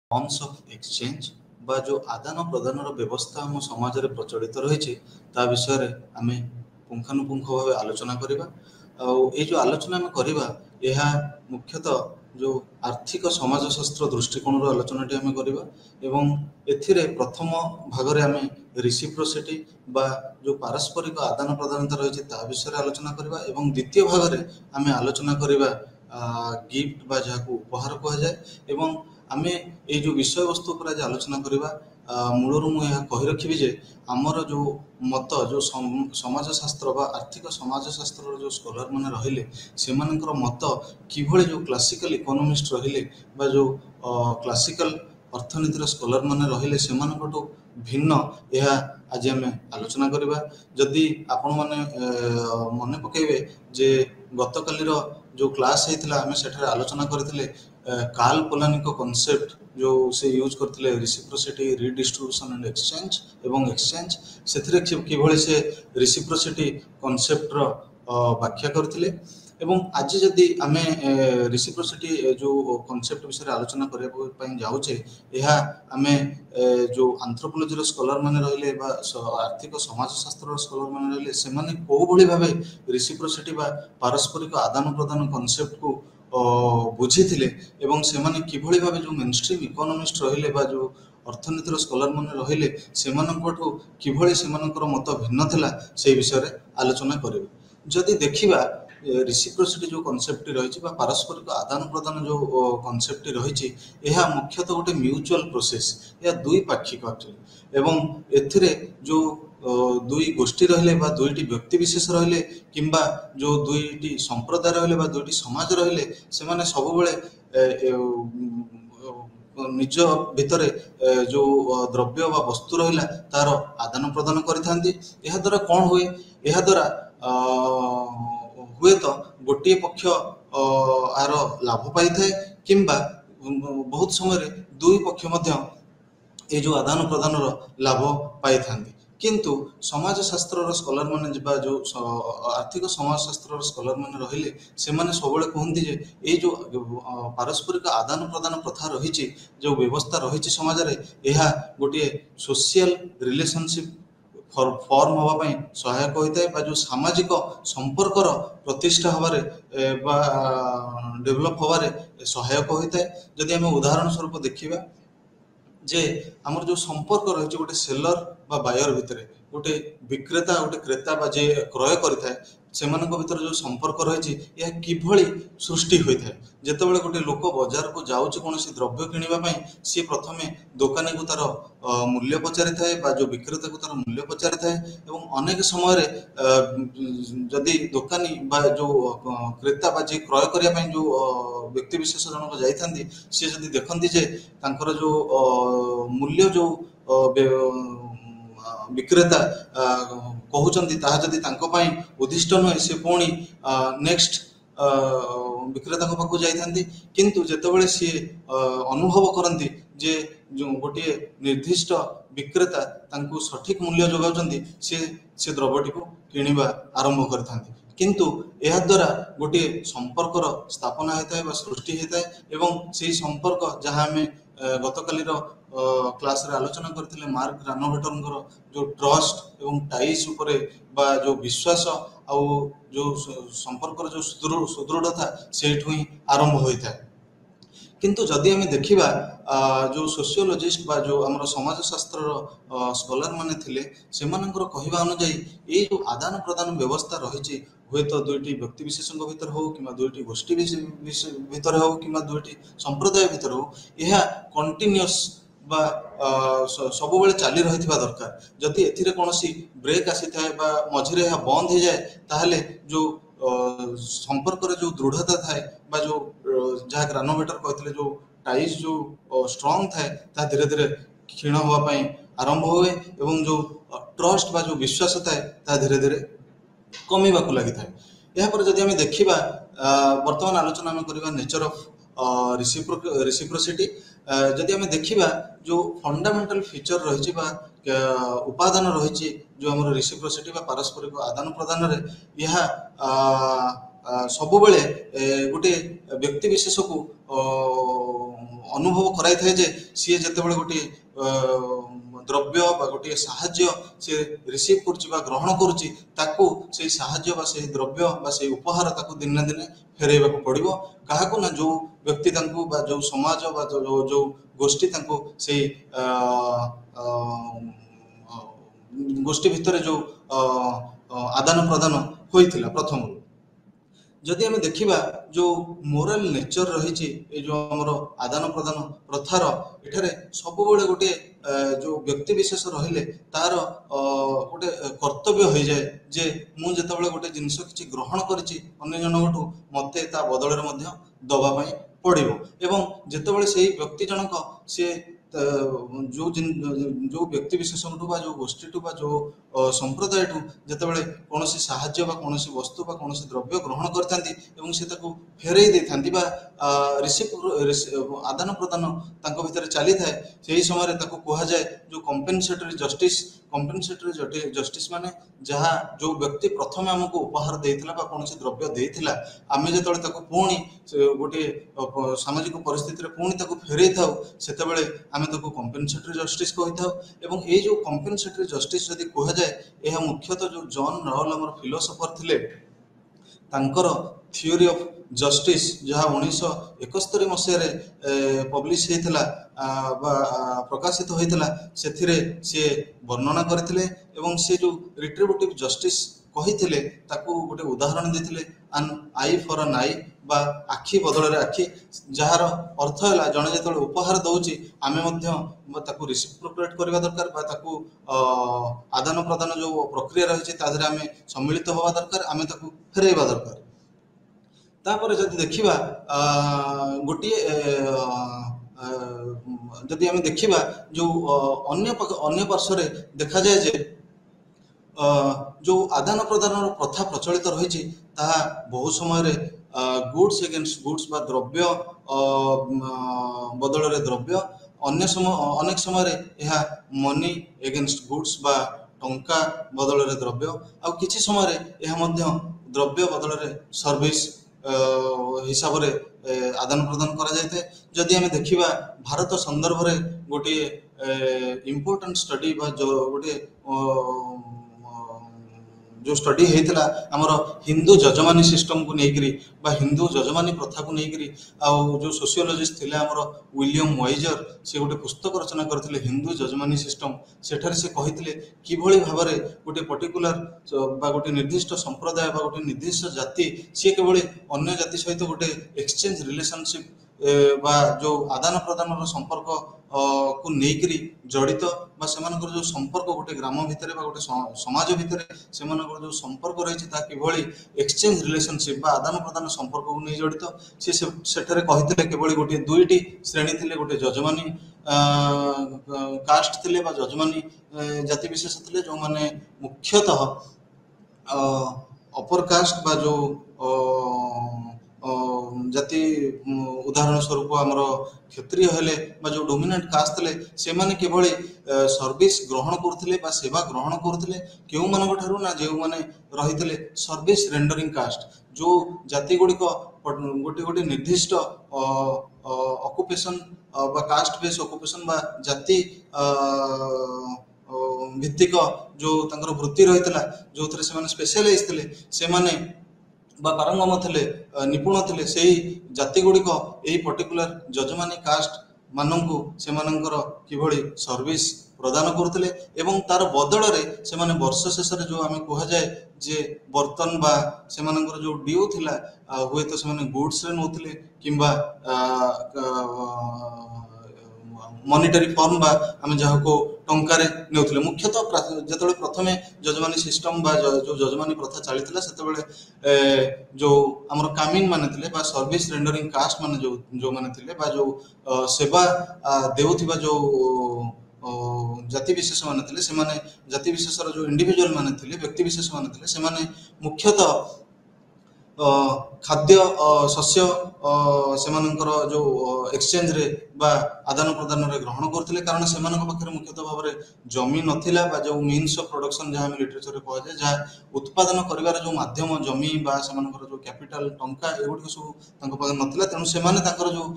Terms of exchange बा जो आदान प्रदान व्यवस्था आम समाज में प्रचलित रही ता विषय आम पुंखानुपुंख भाव आलोचना करवा। ये जो आलोचना आम करवा यह मुख्यतः जो आर्थिक समाजशास्त्र दृष्टिकोण आलोचना आम करवा एवं एथिरे प्रथम भागरे आम रिसिप्रोसिटी बा जो पारस्परिक आदान प्रदान रही ता विषय आलोचना करवा एवं द्वितीय भागरे आम आलोचना करवा गिफ्ट बा जहाँ उपहार कहुए एवं आमे ये जो विषय वस्तु पर आज आलोचना करवा मूलरू मुझे कही रखी जे आमर जो मत जो समाजशास्त्र बा आर्थिक समाजशास्त्र जो स्कॉलर मैंने रहिले से मत किभली जो क्लासिकल इकोनोमिस्ट रहिले बा जो क्लासिकल अर्थनीतिर स्कॉलर मैंने रहिले से भिन्न यह आज आम आलोचना करवा। जदि आपण मैंने मन पकेबे जे गत कालीर जो क्लास होता आम से आलोचना करते कार्ल पोलानी कॉन्सेप्ट जो से यूज करते रिसिप्रोसिटी रिडिस्ट्रीब्यूशन एंड एक्सचेंज एवं एक्सचेंज से किभली से रिसिप्रोसिटी कॉन्सेप्ट रो व्याख्या करते एवं आज जदि आम रिसिप्रोसिटी जो कॉन्सेप्ट विषय आलोचना करने जाऊे यह आम जो आंथ्रोपोलॉजी स्कॉलर मैंने रहिले बा आर्थिक समाजशास्त्र स्कॉलर मैंने रहिले से कौ भली भाव रिसिप्रोसिटी बा पारस्परिक आदान प्रदान कॉन्सेप्ट को बुझी एवं से किभली भाव जो मेनस्ट्रीम इकोनोमिस्ट रहिले बा जो अर्थनीतिर स्कॉलर मैंने रहिले से किभली से मत भिन्न थिला से विषय आलोचना करें। जदि देखिबा रिसिप्रोसिटी जो कॉन्सेप्ट रही पारस्परिक आदान प्रदान जो कॉन्सेप्ट रही यह मुख्यतः गोटे म्यूचुअल प्रोसेस या दुई पाक्षिक एक्चुअली एवं एथिरे जो दुई गोष्ठी रहिले बा दुईटी व्यक्ति विशेष रहिले किंबा जो दुईटी संप्रदाय रहिले बा दुईटी समाज रहिले से माने सब बेले निज भितरे जो द्रव्य बा वस्तु रहिला तार आदान प्रदान करिथांती। एहा द्वारा कौन हुए एहा द्वारा हुए तो गोटे पक्ष आर लाभ पाई थाए किंबा बहुत समय दुई पक्ष मध्य ये जो आदान प्रदान लाभ पाई थांती। किंतु समाजशास्त्र स्कॉलर माने जो आर्थिक समाजशास्त्र स्कॉलर माने रहिले से माने सबले कहते जे ये जो पारस्परिक आदान प्रदान प्रथा रही जो व्यवस्था रही समाज रे यह गोटे सोशल रिलेशनशिप फॉर्म होगा सहायक होता है जो सामाजिक संपर्कर प्रतिष्ठा हबारे डेभलप हबारे सहायक होता है। जदि आम उदाहरण स्वरूप देखिबा जे आमर जो संपर्क रही गोटे सेलर बा बायर भितर गोटे विक्रेता गोटे क्रेता बा जे क्रय करिथाय सेमानक भितर जो संपर्क रही यह किभली सृष्टि होता है। जेतेबेले गोटे लोक बाजार को जाउचे कोनोसी द्रव्य किनिबा पई सी प्रथमे दुकानी को तार मूल्य पचारि थाए बा जो विक्रेता को तार मूल्य पचारि थाए एवं अनेक समय जदि दुकानी बा जो क्रेता बा जे क्रय करिया पई जो व्यक्ति विशेष जनक जाइथांती सी जदि देखंती जे तांकर जो मूल्य जो विक्रेता कहउचंती ताहा जदि तांको पई उद्दिष्ट नुहे से पुणी नेक्स्ट विक्रेता को पाखु जाइथांती किंतु जेतेबेले सी अनुभव करंती जे जो गोटे निर्दिष्ट विक्रेता तांको सठिक मूल्य जोगाउचंती से द्रव्यटी को किनिबा आरंभ करथांती। किंतु यह द्वारा गोटे संपर्कर स्थापना होता है सृष्टि होता है एवं से संपर्क जहाँ आम गत कालीर क्लास रे आलोचना करथिले मार्क ग्रानोवेटर जो ट्रस्ट एवं टाइस उपरे बा जो विश्वास आ जो संपर्क जो सुदृढ़ता सेठू ही आरंभ होता है। किंतु जदि आम देखिबा जो सोशियोलॉजिस्ट बा जो आमर समाजशास्त्र स्कॉलर माने थिले सेमानकर कहवा अनुसार ये जो आदान प्रदान व्यवस्था रही हुए तो दुईटी व्यक्ति विशेष भीतर हो कि दुईटी गोष्ठी भीतर हो कि दुईटी संप्रदाय भीतर हो यह कंटिन्यूअस बा सब बेले चली रही दरकार। जदि एथिरे कोनोसी ब्रेक आसी थाए बा मझिरे यह बंद हो जाए ताहले जो संपर्क जो दृढ़ता थाए बा जो जहाँ ग्रानोवेटर कहते जो टाइज जो स्ट्रॉन्ग थाए ता धीरे धीरे क्षीण होगा आरंभ हुए एवं जो ट्रस्ट बा जो विश्वास थाए ता धीरे धीरे कमीबा को लगी थाए। यहाँ पर जदि आम देखिबा वर्तमान आलोचना आम करबा नेचर ऑफ रिसिप्रोसिटी जदि आम देखिबा जो फंडामेंटल फीचर रही उपादान रही जो आम रिसिप्रोसिटी बा पारस्परिक आदान प्रदान रे यह ସବୁବେଳେ गोटे व्यक्ति विशेष को अनुभव कराई थाए जे सी जेतेबेले गोटे द्रव्य बा गोटे साहाय्य से रिसीव करुच्ची बा ग्रहण करुच्ची ताकू से साहाय्य बा से द्रव्य बा से उपहार ताकू दिन दिन फेरेबा को पड़िबो काहाकू ना जो व्यक्ति तांकू बा जो समाज बा जो गोष्ठी तांकू से गोष्ठी भितर जो आदान प्रदान होइथिला प्रथम जदि आम देखा जो मोराल नेचर रही जो आमर आदान प्रदान प्रथार एठारे सब गोटे जो व्यक्ति विशेष रहिले तार गोटे कर्तव्य हो जाए जे मु जेतेबेले गोटे जिनस किछि ग्रहण करिछि अन्य जनकठू मते ता बदल दबा पड़िबो एवं जेतेबेले सेही व्यक्ति जनक से जो व्यक्ति विशेष जो गोष्ठी जो संप्रदाय जितेबाला कौन साहाय्य कौन वस्तु कौन द्रव्य ग्रहण करते से फेरई देता रिसीव आदान प्रदान भीतर चली थाए से समय कहुए जो कंपेनसेटरी जस्टिस माने जहाँ जो व्यक्ति प्रथम आमको उपहार देता कौन द्रव्य देता आम जो पुणी गोटे सामाजिक परिस्थिति पुणी फेरई था से आम कंपेनसेटरी जस्टिस कही था ये जो कंपेनसेटरी जस्टिस जदि कहुए यह मुख्यतः जो जॉन राउल आमर फिलोसोफर थिले तांकर थ्योरी ऑफ जस्टिस जहाँ 1971 मसीह पब्लिश होता प्रकाशित होता से वर्णना करथिले एवं से जो रिट्रीब्यूटिव जस्टिस कही गोटे उदाहरण देते एन आई फॉर एन आई बा आखि बदल आखि जार अर्थ है जड़े जो उपहार दौची आम रिसिप्रोकेट करवा दरकार बा ताकू आदान प्रदान जो प्रक्रिया रही आम सम्मिलित हवा दरकार आम फेरइबा दरकार तापर जदि देखिबा गोटे जदि आम देखिबा जो अन्य पार्श्व देखा जाए जे जो आदान प्रदान प्रथा प्रचलित रही बहु समय गुड्स एगेन्स्ट गुड्स बा द्रव्य बदल द्रव्य अनेक समय यह मनी एगेन्स्ट गुड्स बा टंका बदल द्रव्य आ किछि समय यह द्रव्य बदल सर्विस हिसाब रे आदान प्रदान करा जायते जदि आम देखिबा भारत संदर्भ रे गोटे इम्पोर्टेंट स्टडी बा जो गोटे जो स्टडी होता आमर हिंदू जजमानी सिस्टम को लेकरी बा हिंदू जजमानी प्रथा को लेकरी जो सोशियोलॉजिस्ट थे आमर विलियम वाइजर से गोटे पुस्तक रचना करते हिंदू जजमानी सिस्टम सेठारे से कही किभली भाव में गोटे पर्टिकुलर बा गोटे निर्दिष्ट संप्रदाय बा गोटे निर्दिष्ट जाति सी केवल अन्य जाति सहित गोटे एक्सचेंज रिलेशनशिप बा जो आदान प्रदान संपर्क को लेकरी जड़ित बा सेमानकर जो संपर्क गोटे ग्राम भितर बा गोटे समाज भितर सेमानकर जो संपर्क रही किभली एक्सचेंज रिलेशनशिप बा आदान प्रदान संपर्क को नहीं जड़ित सी सेठारे कहिथिले केवल गोटे दुईटी श्रेणी थिले गोटे जजमानी कास्ट थिले बा जजमानी जाति विशेष थिले जो माने मुख्यतः अपर कास्ट बा जो जाति उदाहरण स्वरूप आमर क्षत्रिय हेले बा जो डोमिनेंट कास्ट थे से माने केवल सर्विस ग्रहण करथिले बा सेवा ग्रहण करथिले केउ मानक ठारू ना जेउ माने रहिथिले सर्विस रेंडरिंग कास्ट जो जाति गुड़िक गोटे गोटे निर्दिष्ट ऑक्युपेशन बा कास्ट बेस ऑक्युपेशन बा जाति भित्तिक जो तांकर वृत्ति रहितला जो थरे से माने स्पेशलाइज थिले से माने बा पारंगम थे निपुण थे से जाति गुड़िक यही पर्टिकुलर जजमानी कास्ट मानू से किभली सर्विस प्रदान करते एवं तार बदल से माने वर्ष शेष जो आम कहुए जे बर्तन बा से जो ड्यू थिला हुए तो से गुड्स रे नौथिले किंबा मॉनिटरी फॉर्म बा आम जहाँ को टंकार नेउथिले मुख्यतः जो प्रथमे जजमानी सिस्टम बा जो जजमानी प्रथा चली से जो आमर कामिन माने थिले बा सर्विस रेंडरिंग कास्ट माने जो माने थिले बा जो सेवा देउथिबा जो जाति विशेष माने थिले से माने जाति विशेषर जो इंडिविजुअल माने थिले व्यक्ति विशेष माने थिले से माने मुख्यतः ଅ, ଖାଦ୍ୟ ଶସ୍ୟ ସେମାନଙ୍କର ଯେଉଁ ଏକ୍ସଚେଞ୍ଜରେ ବା ଆଦାନ ପ୍ରଦାନରେ ଗ୍ରହଣ କରୁଥିଲେ, କାରଣ ସେମାନଙ୍କ ପାଖରେ ମୁଖ୍ୟତଃ ଭାବରେ ଜମି ନଥିଲା ବା ଯେଉଁ ମିନ୍ସ ଅଫ୍ ପ୍ରଡକ୍ସନ୍ ଯାହା ଆମେ ଲିଟରେଚରରେ କୁହାଯାଏ, ଯାହା ଉତ୍ପାଦନ କରିବାର ଯେଉଁ ମାଧ୍ୟମ ଜମି ବା ସେମାନଙ୍କର ଯେଉଁ କ୍ୟାପିଟାଲ ଟଙ୍କା ଏଗୁଡ଼ିକ ସବୁ ତାଙ୍କ ପାଖରେ ନଥିଲା। ତେଣୁ ସେମାନେ ତାଙ୍କର ଯେଉଁ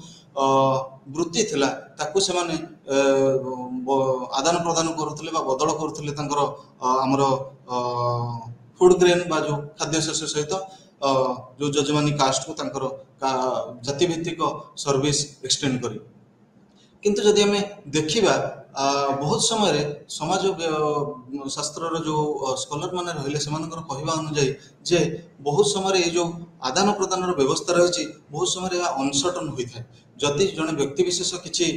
ବୃତ୍ତି ଥିଲା ତାକୁ ସେମାନେ ଆଦାନ ପ୍ରଦାନ କରୁଥିଲେ ବା ବଦଳ କରୁଥିଲେ ତାଙ୍କର ଆମର ଫୁଡ୍ ଗ୍ରେନ୍ ବା ଯେଉଁ ଖାଦ୍ୟଶସ୍ୟ ସହିତ ଯେଉଁ ଯଜମାନୀ କାଷ୍ଟକୁ ତାଙ୍କର ଜାତିଭିତ୍ତିକ ସର୍ଭିସ୍ ଏକ୍ସଟେଣ୍ଡ କରି। କିନ୍ତୁ ଯଦି ଆମେ ଦେଖିବା ବହୁତ ସମୟରେ ସମାଜ ଶାସ୍ତ୍ରର ଯେଉଁ ସ୍କଲର ମାନେ ରହିଲେ ସେମାନଙ୍କର କହିବା ଅନୁଯାୟୀ ଯେ ବହୁତ ସମୟରେ ଏଇ ଯେଉଁ ଆଦାନ ପ୍ରଦାନର ବ୍ୟବସ୍ଥା ରହିଛି ବହୁତ ସମୟରେ ଏହା ଅନସର୍ଟନ ହୋଇଥାଏ। ଯଦି ଜଣେ ବ୍ୟକ୍ତି ବିଶେଷ କିଛି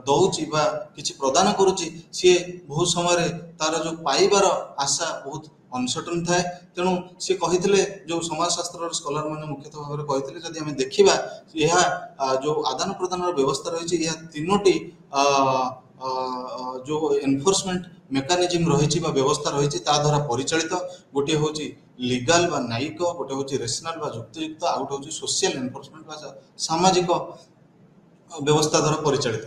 ଦଉଛି ବା କିଛି ପ୍ରଦାନ କରୁଛି, ସିଏ ବହୁତ ସମୟରେ ତାର ଯେଉଁ ପାଇବାର ଆଶା ବହୁତ ଅନସର୍ଟନ ଥାଏ। ତେଣୁ ସେ କହିଥିଲେ, ଯେଉଁ ସମାଜଶାସ୍ତ୍ରର ସ୍କଲାର ମାନେ ମୁଖ୍ୟତଃ ଭାବରେ କହିଥିଲେ, ଯଦି ଆମେ ଦେଖିବା ଏହା ଯେଉଁ ଆଦାନ ପ୍ରଦାନର ବ୍ୟବସ୍ଥା ରହିଛି ଏହା ତିନୋଟି ଯେଉଁ ଏନଫୋର୍ସମେଣ୍ଟ ମେକାନିଜିମ୍ ରହିଛି ବା ବ୍ୟବସ୍ଥା ରହିଛି ତା ଦ୍ୱାରା ପରିଚାଳିତ। ଗୋଟିଏ ହେଉଛି ଲିଗାଲ ବା ନ୍ୟାୟିକ, ଗୋଟେ ହେଉଛି ରେସନାଲ ବା ଯୁକ୍ତିଯୁକ୍ତ, ଆଉ ଗୋଟେ ହେଉଛି ସୋସିଆଲ ଏନଫୋର୍ସମେଣ୍ଟ ବା ସାମାଜିକ ବ୍ୟବସ୍ଥା ଦ୍ୱାରା ପରିଚାଳିତ।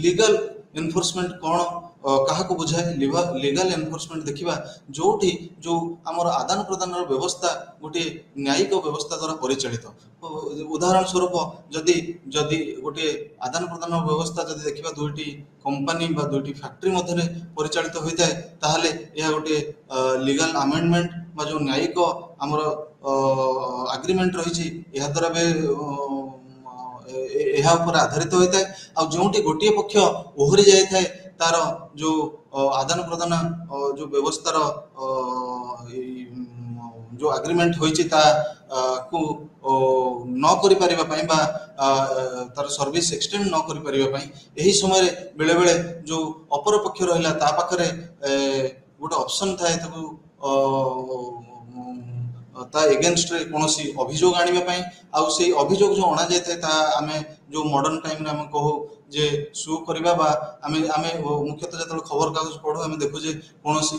ଲିଗାଲ ଏନଫୋର୍ସମେଣ୍ଟ କ'ଣ, କାହାକୁ ବୁଝାଏ? ଲିଗାଲ ଏନଫୋର୍ସମେଣ୍ଟ ଦେଖିବା ଯେଉଁଠି ଯେଉଁ ଆମର ଆଦାନ ପ୍ରଦାନର ବ୍ୟବସ୍ଥା ଗୋଟିଏ ନ୍ୟାୟିକ ବ୍ୟବସ୍ଥା ଦ୍ୱାରା ପରିଚାଳିତ। ଉଦାହରଣ ସ୍ୱରୂପ ଯଦି ଯଦି ଗୋଟିଏ ଆଦାନ ପ୍ରଦାନ ବ୍ୟବସ୍ଥା ଯଦି ଦେଖିବା ଦୁଇଟି କମ୍ପାନୀ ବା ଦୁଇଟି ଫ୍ୟାକ୍ଟ୍ରି ମଧ୍ୟରେ ପରିଚାଳିତ ହୋଇଥାଏ, ତାହେଲେ ଏହା ଗୋଟିଏ ଲିଗାଲ ଆମେଣ୍ଡମେଣ୍ଟ ବା ଯେଉଁ ନ୍ୟାୟିକ ଆମର ଆଗ୍ରିମେଣ୍ଟ ରହିଛି ଏହା ଦ୍ୱାରା ବି ଏହା ଉପରେ ଆଧାରିତ ହୋଇଥାଏ। ଆଉ ଯେଉଁଠି ଗୋଟିଏ ପକ୍ଷ ଓହରି ଯାଇଥାଏ ତାର ଯେଉଁ ଆଦାନ ପ୍ରଦାନ ଯେଉଁ ବ୍ୟବସ୍ଥାର ଯେଉଁ ଆଗ୍ରିମେଣ୍ଟ ହୋଇଛି ତାକୁ ନ କରିପାରିବା ପାଇଁ ବା ତାର ସର୍ଭିସ୍ ଏକ୍ସଟେଣ୍ଡ ନ କରିପାରିବା ପାଇଁ ଏହି ସମୟରେ ବେଳେବେଳେ ଯେଉଁ ଅପର ପକ୍ଷ ରହିଲା ତା ପାଖରେ ଗୋଟେ ଅପସନ୍ ଥାଏ ତାକୁ ତା ଏଗେନଷ୍ଟରେ କୌଣସି ଅଭିଯୋଗ ଆଣିବା ପାଇଁ। ଆଉ ସେଇ ଅଭିଯୋଗ ଯେଉଁ ଅଣାଯାଇଥାଏ ତାହା ଆମେ ଯେଉଁ ମଡର୍ଣ୍ଣ ଟାଇମରେ ଆମେ କହୁ ଯେ ସୁ କରିବା, ବା ଆମେ ମୁଖ୍ୟତଃ ଯେତେବେଳେ ଖବରକାଗଜ ପଢ଼ୁ ଆମେ ଦେଖୁ ଯେ କୌଣସି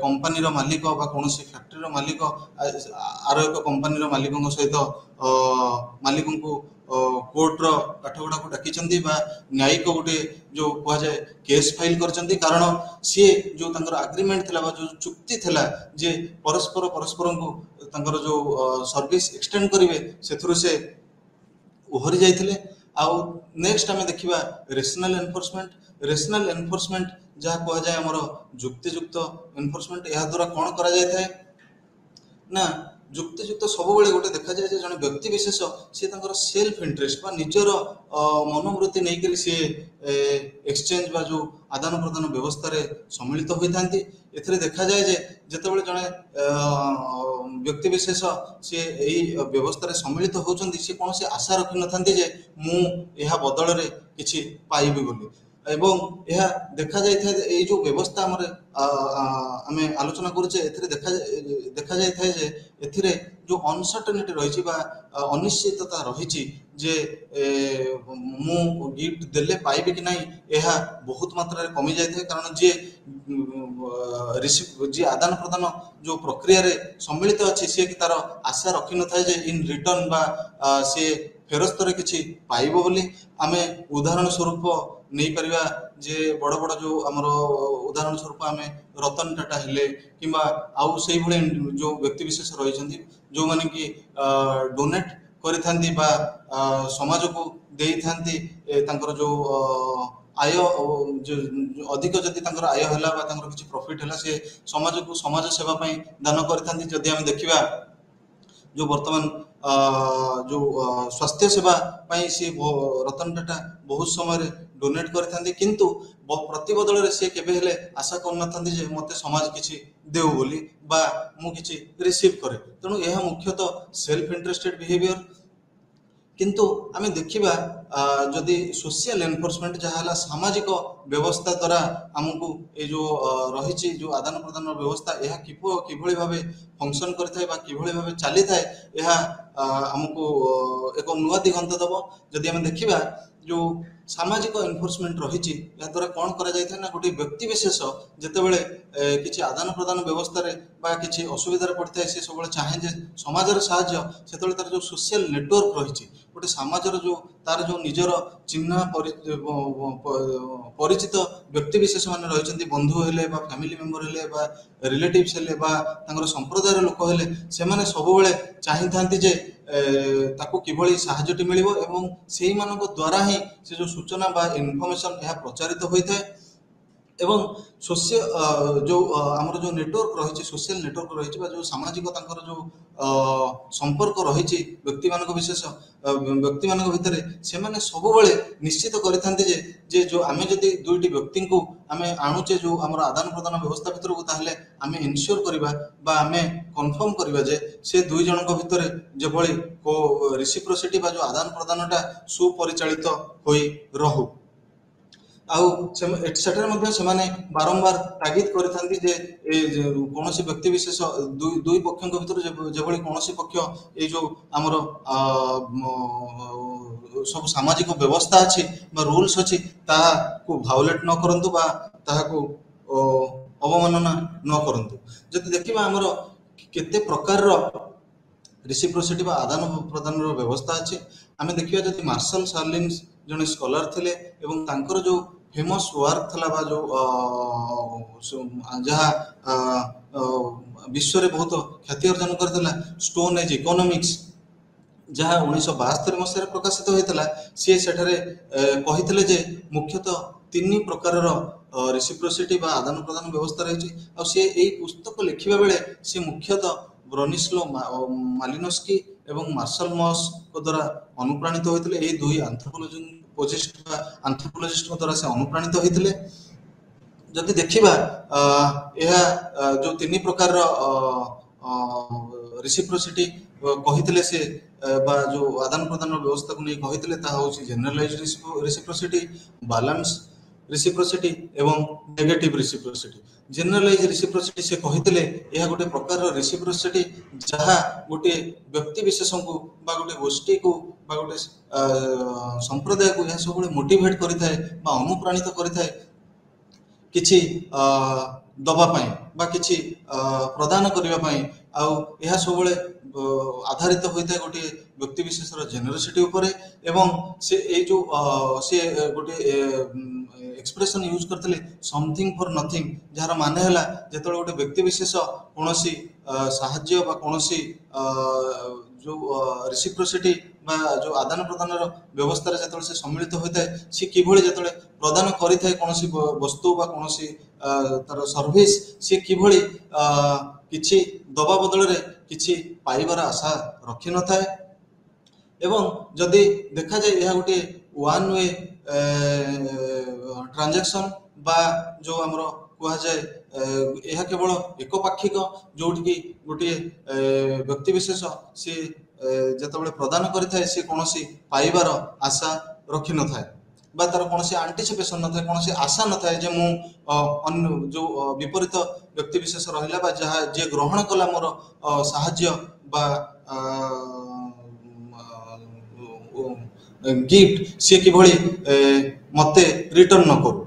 କମ୍ପାନୀର ମାଲିକ ବା କୌଣସି ଫ୍ୟାକ୍ଟ୍ରିର ମାଲିକ ଆର ଏକ କମ୍ପାନୀର ମାଲିକଙ୍କ ସହିତ ମାଲିକଙ୍କୁ କୋର୍ଟର କାଠଗଡ଼ାକୁ ଡାକିଛନ୍ତି ବା ନ୍ୟାୟିକ ଗୋଟେ ଯେଉଁ କୁହାଯାଏ କେସ୍ ଫାଇଲ୍ କରିଛନ୍ତି, କାରଣ ସିଏ ଯେଉଁ ତାଙ୍କର ଆଗ୍ରିମେଣ୍ଟ ଥିଲା ବା ଯେଉଁ ଚୁକ୍ତି ଥିଲା ଯେ ପରସ୍ପରଙ୍କୁ ତାଙ୍କର ଯେଉଁ ସର୍ଭିସ୍ ଏକ୍ସଟେଣ୍ଡ କରିବେ ସେଥିରୁ ସେ ଓହରି ଯାଇଥିଲେ। ଆଉ ନେକ୍ସଟ ଆମେ ଦେଖିବା ରେସନାଲ ଏନଫୋର୍ସମେଣ୍ଟ। ରେସନାଲ ଏନଫୋର୍ସମେଣ୍ଟ ଯାହା କୁହାଯାଏ ଆମର ଯୁକ୍ତିଯୁକ୍ତ ଏନଫୋର୍ସମେଣ୍ଟ, ଏହା ଦ୍ୱାରା କ'ଣ କରାଯାଇଥାଏ ନା ଯୁକ୍ତିଯୁକ୍ତ ସବୁବେଳେ ଗୋଟେ ଦେଖାଯାଏ ଯେ ଜଣେ ବ୍ୟକ୍ତି ବିଶେଷ ସିଏ ତାଙ୍କର ସେଲ୍ଫ ଇଣ୍ଟରେଷ୍ଟ ବା ନିଜର ମନୋବୃତ୍ତି ନେଇକରି ସିଏ ଏକ୍ସଚେଞ୍ଜ ବା ଯେଉଁ ଆଦାନ ପ୍ରଦାନ ବ୍ୟବସ୍ଥାରେ ସମ୍ମିଳିତ ହୋଇଥାନ୍ତି। ଏଥିରେ ଦେଖାଯାଏ ଯେ ଯେତେବେଳେ ଜଣେ ବ୍ୟକ୍ତି ବିଶେଷ ସିଏ ଏହି ବ୍ୟବସ୍ଥାରେ ସମ୍ମିଳିତ ହେଉଛନ୍ତି, ସିଏ କୌଣସି ଆଶା ରଖିନଥାନ୍ତି ଯେ ମୁଁ ଏହା ବଦଳରେ କିଛି ପାଇବି ବୋଲି। ଏବଂ ଏହା ଦେଖାଯାଇଥାଏ ଏଇ ଯେଉଁ ବ୍ୟବସ୍ଥା ଆମର ଆମେ ଆଲୋଚନା କରୁଛେ ଏଥିରେ ଦେଖାଯାଇଥାଏ ଯେ ଏଥିରେ ଯେଉଁ ଅନସର୍ଟନିଟି ରହିଛି ବା ଅନିଶ୍ଚିତତା ରହିଛି ଯେ ମୁଁ ଗିଫ୍ଟ ଦେଲେ ପାଇବି କି ନାହିଁ, ଏହା ବହୁତ ମାତ୍ରାରେ କମି ଯାଇଥାଏ। କାରଣ ଯିଏ ଆଦାନ ପ୍ରଦାନ ଯେଉଁ ପ୍ରକ୍ରିୟାରେ ସମ୍ମିଳିତ ଅଛି ସିଏ ତାର ଆଶା ରଖିନଥାଏ ଯେ ଇନ୍ ରିଟର୍ନ ବା ସିଏ ଫେରସ୍ତରେ କିଛି ପାଇବ ବୋଲି। ଆମେ ଉଦାହରଣ ସ୍ୱରୂପ ନେଇପାରିବା ଯେ ବଡ଼ ବଡ଼ ଯେଉଁ ଆମର ଉଦାହରଣ ସ୍ୱରୂପ ଆମେ ରତନ ଟାଟା ହେଲେ କିମ୍ବା ଆଉ ସେଇଭଳି ଯେଉଁ ବ୍ୟକ୍ତିବିଶେଷ ରହିଛନ୍ତି ଯେଉଁମାନେ କି ଡୋନେଟ୍ କରିଥାନ୍ତି ବା ସମାଜକୁ ଦେଇଥାନ୍ତି ତାଙ୍କର ଯେଉଁ ଆୟ ଅଧିକ ଯଦି ତାଙ୍କର ଆୟ ହେଲା ବା ତାଙ୍କର କିଛି ପ୍ରଫିଟ୍ ହେଲା ସେ ସମାଜକୁ ସମାଜ ସେବା ପାଇଁ ଦାନ କରିଥାନ୍ତି। ଯଦି ଆମେ ଦେଖିବା ଯେଉଁ ବର୍ତ୍ତମାନ ଯେଉଁ ସ୍ୱାସ୍ଥ୍ୟ ସେବା ପାଇଁ ସିଏ ରତନ ଟାଟା ବହୁତ ସମୟରେ ଡୋନେଟ୍ କରିଥାନ୍ତି, କିନ୍ତୁ ପ୍ରତିବଦଳରେ ସିଏ କେବେ ହେଲେ ଆଶା କରୁନଥାନ୍ତି ଯେ ମୋତେ ସମାଜ କିଛି ଦେଉ ବୋଲି ବା ମୁଁ କିଛି ରିସିଭ୍ କରେ। ତେଣୁ ଏହା ମୁଖ୍ୟତଃ ସେଲ୍ଫ ଇଣ୍ଟରେଷ୍ଟେଡ୍ ବିହେଭିଅର। କିନ୍ତୁ ଆମେ ଦେଖିବା ଯଦି ସୋସିଆଲ ଏନଫୋର୍ସମେଣ୍ଟ ଯାହା ହେଲା ସାମାଜିକ ବ୍ୟବସ୍ଥା ଦ୍ୱାରା ଆମକୁ ଏ ଯେଉଁ ରହିଛି ଯେଉଁ ଆଦାନ ପ୍ରଦାନର ବ୍ୟବସ୍ଥା ଏହା କିଭଳି ଭାବେ ଫଙ୍କସନ୍ କରିଥାଏ ବା କିଭଳି ଭାବେ ଚାଲିଥାଏ, ଏହା ଆମକୁ ଏକ ନୂଆ ଦିଗନ୍ତ ଦେବ। ଯଦି ଆମେ ଦେଖିବା जो सामाजिक एनफोर्समेंट रही द्वारा कौन करा जाए ना गोटे व्यक्ति विशेष जितेबाला किसी आदान प्रदान व्यवस्था किसी असुविधा पड़ता है सी सब चाहे जे समाजर साहाय्य से तार जो सोशल नेटवर्क रही गोटे समाजर जो तार जो निजर चिन्ह परिचित व्यक्ति विशेष मान रही बंधु हेले फैमिली मेंबर हेले रिलेटिव्स हेले संप्रदायर लोक हेले से सब चाही था जे ताको किभली साहाय्यटी मिलिबो एवं सेही मानक द्वारा ही से जो सूचना बा इनफॉरमेशन यह प्रचारित होता है एवं सोशल जो आमर जो नेटवर्क रही सोशल नेटवर्क रही जो सामाजिक तांकर जो संपर्क रही व्यक्ति मानक विशेष व्यक्ति मानक भितर से माने सब निश्चित करथांते जे जो आमे जदि दुईटी व्यक्ति को आमे आणुचे जो आमर आदान प्रदान व्यवस्था भितर को ताहले आमे इनश्योर करबा बा आमे कन्फर्म करबा जे से दुई जनक भितर जेभली को रेसिप्रोसिटी बा जो आदान प्रदानटा सुपरिचालित होई रहू आउ बारंबार तागिद करथांती जे कौन व्यक्ति विशेष दुई पक्ष भीतर जेभली कौन पक्ष ये जो आमर सब सामाजिक व्यवस्था अच्छी रूल्स अच्छी ताहाको भायोलेट न करंतु बा ताहाको अवमानना न करंतु जदि देखिबा आमर केते प्रकार रेसिप्रोसिटी बा आदान प्रदान व्यवस्था अच्छी आमे देखिबा जदि मार्शल सार्लिन्स जने स्कॉलर थिले एवं तांकर जो फेमस वर्क थला बा जो जहा विश्व रे बहुत ख्याति अर्जन करथिला स्टोन एज इकोनॉमिक्स जहा 1972 मसीह प्रकाशित होइतला से सेठारे कहितले जे मुख्यतः तीन प्रकार रेसिप्रोसिटी बा आदान प्रदान व्यवस्था रही आ से एई पुस्तक लिखिबा बेले से मुख्यतः ब्रोनिस्लो मालिनोस्की एवं मार्शल मॉस को द्वारा अनुप्राणित होते ये दुई आंथ्रोपोलोजिस्ट द्वारा से अनुप्राणित होते जदि देखिबा जो तीन प्रकार रेसिप्रोसिटी कहितले से बा जो आदान प्रदान व्यवस्था को नहीं कहितले ता होची जनरलाइज्ड रेसिप्रोसिटी बैलेंस रेसिप्रोसिटी एवं नेगेटिव रेसिप्रोसिटी जनरलाइज रेसिप्रोसिटी से कहितले यह गोटे प्रकार रेसिप्रोसिटी जहा गोटे व्यक्ति विशेष को बा गोटे गोष्ठी को बा गोटे संप्रदाय को यह सब मोटिवेट करिथाय बा अनुप्राणित करिथाय किछि दबा पाई बा किछि प्रदान करिवा पाई आ यह सब आधारित होता है गोटे व्यक्ति विशेष जेनरोसिटी उपरे एवं से ए जो से गोटे एक्सप्रेशन यूज करते समथिंग फॉर नथिंग जार माने हला जेतले गोटे व्यक्ति विशेष कोनोसी साहाय्य बा कोनोसी जो रेसिप्रोसिटी बा जो आदान प्रदान व्यवस्था रे जेतले से सम्मिलित होता है सी किभली जेतले प्रदान करिथाय कोनोसी वस्तु बा कोनोसी तार सर्विस सी किभली किछि दबा बदल रे किछि पाइबार आशा रखि न थाए एवं जदि देखा जाए यह गोटे वन वे ट्रांजैक्शन बा जो हमर कहा जाए यह केवल एकपाक्षिक जोटी की गोटे व्यक्ति विशेष सी जतबे प्रदान करिथाय से कोनोसी पाइबार आशा रखि न थाए बा तार कोनोसी एंटिसिपेशन न थाए कोनोसी आशा न थाए जे मु अन्य जो विपरीत व्यक्ति विशेष रहिला बा जहा जे ग्रहण कला मोर साहाय्य बा गिफ्ट सी किभली मते रिटर्न न करू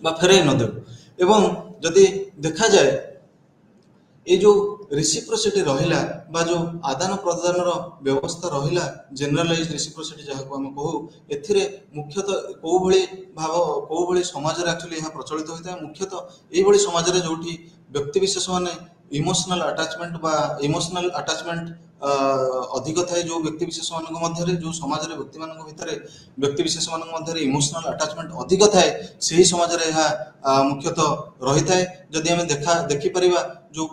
बा फेराई न देऊ एवं जदि देखा जाए ये जो रेसिप्रोसिटी रहिला बा जो आदान प्रदान व्यवस्था रहिला जनरलाइज रेसिप्रोसिटी जहाँ को हम कहू एथिरे मुख्यतः को भली भाव को भली समाज रे एक्चुअली यह प्रचलित होता है मुख्यतः ये भली समाज रे जोठी व्यक्ति विशेष माने इमोशनल अटैचमेंट बा इमोशनल अटैचमेंट अधिक थाए जो व्यक्ति विशेष मान मध्य जो समाज रे व्यक्ति मान भितर व्यक्ति विशेष मान मध्य इमोशनल अटैचमेंट अधिक थाए सही समाज रे मुख्यतः रही थाए जदि हमें देखि परिबा जो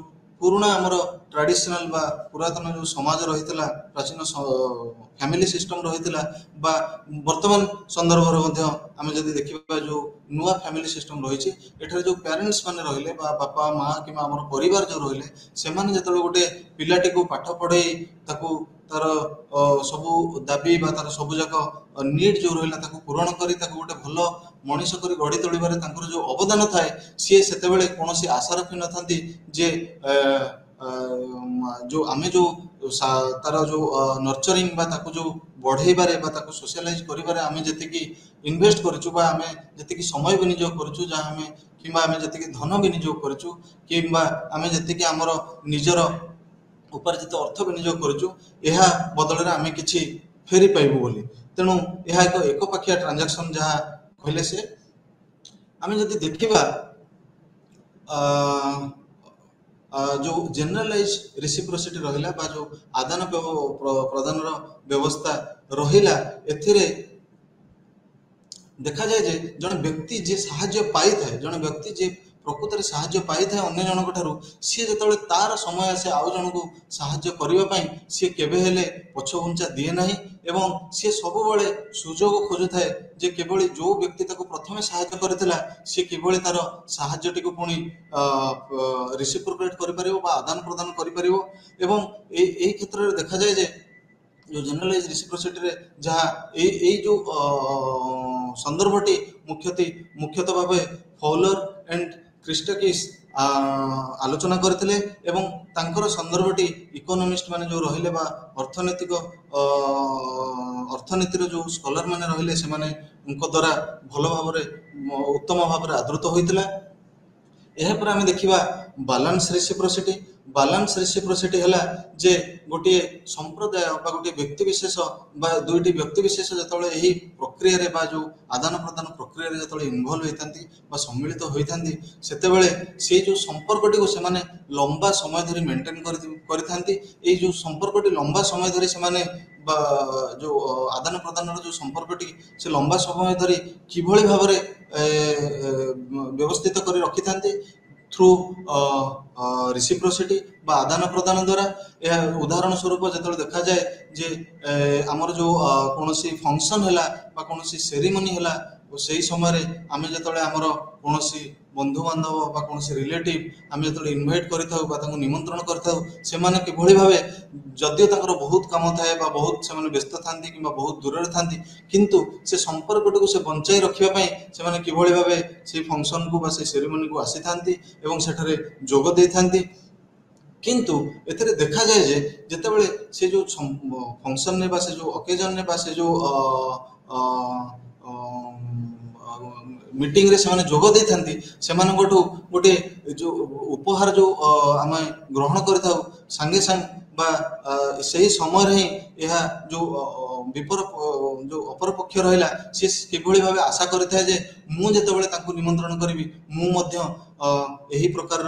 पुराना आमर ट्रेडिशनल बा पुरातन जो समाज रही प्राचीन फैमिली सिस्टम रही वर्तमान संदर्भ आम जब देखा जो नुआ फैमिली सिस्टम रही एठार जो पेरेंट्स माने रहिले बापा माँ कि आम परिवार जो रहिले से जो गोटे पिलाटी को पाठ पढ़े तार सबू दाबी बा तार सबू जाक नीड जो रहा पूरण कर गोटे भल मनीष कर गढ़ी तोड़बार जो अवदान थाए सी से कौन आशा रखी न था जे जो आमे जो तार जो नर्चरिंग बा ताको जो बढ़ेबारे बा ताको सोशलाइज करिबारे आमे जतिकी इन्वेस्ट करछु बा आमे जतिकी समय विनियोग करछु जहाँ आमे किंबा आमे जतिकी धन विनियोग करछु किंबा आमे जतिकी हमर निजर उपार्जित अर्थ विनियोग करछु एहा बदलरे आमे किछि फेरी पाइबु बोली तेणु एहा एक पाखिया ट्रांजैक्शन जहाँ कहले से आमे जति देखिबा जो जनरलाइज रेसिप्रोसिटी रहिला बा जो आदान प्रदान व्यवस्था रहिला एथिरे देखा जाए जे जन व्यक्ति जे साहाय्य पाई थाए जन व्यक्ति जे प्रकृत रे साहाय्य पाई थाए अन्य जनक ठारू सी जेतबे तार समय आसे आउ जन को साहाय्य करिवा पई सी केबे हेले पछघुंचा दिए नाही एवं सी सब बळे सुजोग खोजु थाए जे केवल जो व्यक्ति ताको प्रथमे सहायता करथिला सी केवल तार साहाय्य टिको पुनी रिसिप्रोकेट करि परिबो बा आदान प्रदान करि परिबो एवं एई क्षेत्र रे देखा जाए जे जो जनरलाइज रेसिप्रोसिटी रे जहाँ ए जो संदर्भटी मुख्यतः भावे फॉलर एंड क्रिस्टकिस आलोचना करथिले एवं तांकर संदर्भटी इकोनॉमिस्ट माने जो रहिले बा अर्थनैतिक अर्थनीतिर जो स्कॉलर माने रहिले से माने उनको द्वारा भलो भाबरे उत्तम भाबरे आदृत होइतिला एहा पर आमे देखिबा बैलेंस रेसिप्रोसिटी हला जे गोटे संप्रदाय बा गोटे व्यक्ति विशेष बा दुईटी व्यक्ति विशेष जतबे एही प्रक्रिया रे बा जो आदान प्रदान प्रक्रिया रे जतबे इन्वॉल्व होइतांती बा सम्मिलित होइतांती सेतेबेले से जो संपर्कटी को से माने लंबा समय धरि मेंटेन करथांती ए जो संपर्कटी लंबा समय धरि से माने बा जो आदान प्रदान जो संपर्कटी से लंबा समय धरि किभଳି भाबरे व्यवस्थित करी रखिथांती थ्रू रेसिप्रोसिटी बा आदान प्रदान द्वारा यह उदाहरण स्वरूप जो देखा जाए जे आमर जो कौन फंक्शन है कौन सेरिमनी है से समय आम जो आमर कौन बंधु बांधव बा कौन रिलेटिव आम जो इनवाइट कर निमंत्रण करने किभली भाव जदियो तंकर बहुत काम थाए बा बहुत से व्यस्त था कि बहुत दूर था किंतु से संपर्क से बंचाई रखापी से किभली भाव से फंक्शन को बा से सेरिमनी को आसी था सेठारे जोग दे था किंतु एथरे देखा जाए जे जेतेबेले से जो फंक्शन ने बा से जो ओकेजन ने बा से जो मीटिंग रे से जोग दे थांती सेमानकटू गोटे जो उपहार जो आमे ग्रहण करथाउ संगे संग बा सही समय रे यह जो विपर जो अपर पक्ष रहिला से किभली भाबे आशा करथाय जे मु जेतेबेले तांको निमंत्रण करिवि मु मध्य एही प्रकार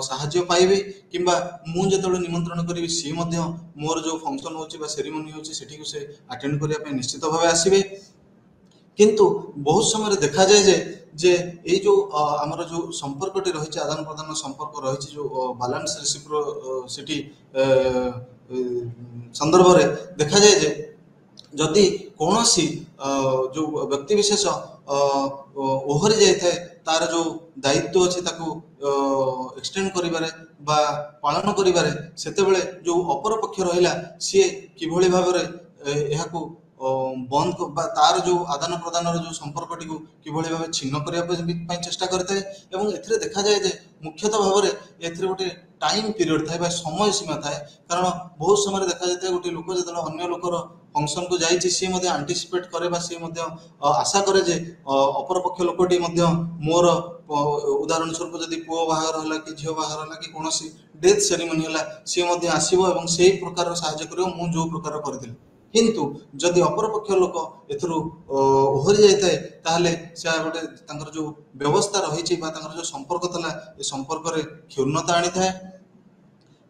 साहाय्य पाइबे किंबा मु जेतेबेले निमंत्रण करिवि सी मध्य मोर जो फंक्शन होची बा सेरिमनी होची सेठी को से अटेंड करिया पे निश्चित भाबे आसीबे किंतु बहुत समय देखा जाए जे ये जो आमर जो संपर्कटी रही आदान प्रदान संपर्क रही जो बैलेंस रेसिप्रोसिटी संदर्भ रे देखा जाए जे जदि कौन सी जो व्यक्ति विशेष ओहरी जाए तार जो दायित्व अच्छे एक्सटेंड करिबारे बा पालन करिबारे सेतेबेले जो अपर पक्ष रहिला सी किभली भाबरे एहाकू बंद तार जो आदान प्रदान जो संपर्कटी को किभली भाव छिन्न करने चेष्टा करता है एवं एथिरे देखा जाए जे मुख्यतः भाव में एथिरे गोटे टाइम पीरियड थाए समय सीमा थाए कारण बहुत समय देखा जाता है गोटे लोक जो अन्य लोकर फंक्शन को जाइए सी आंटिसिपेट करे सी आशा करे जे अपर पक्ष लोकटी मोर उदाहरण स्वरूप जदि पुओ बाहागर है कि झील बाहागर है कि कौन डेथ सेरिमनी है सी आसो और से प्रकार साहाय्य कर जो प्रकार करी किंतु जदि अपर पक्ष लोक एथुरु ओहरी जाए ताहले से गोटे जो व्यवस्था रही जो संपर्क था ये संपर्क रे क्षुण्णता आनी थाए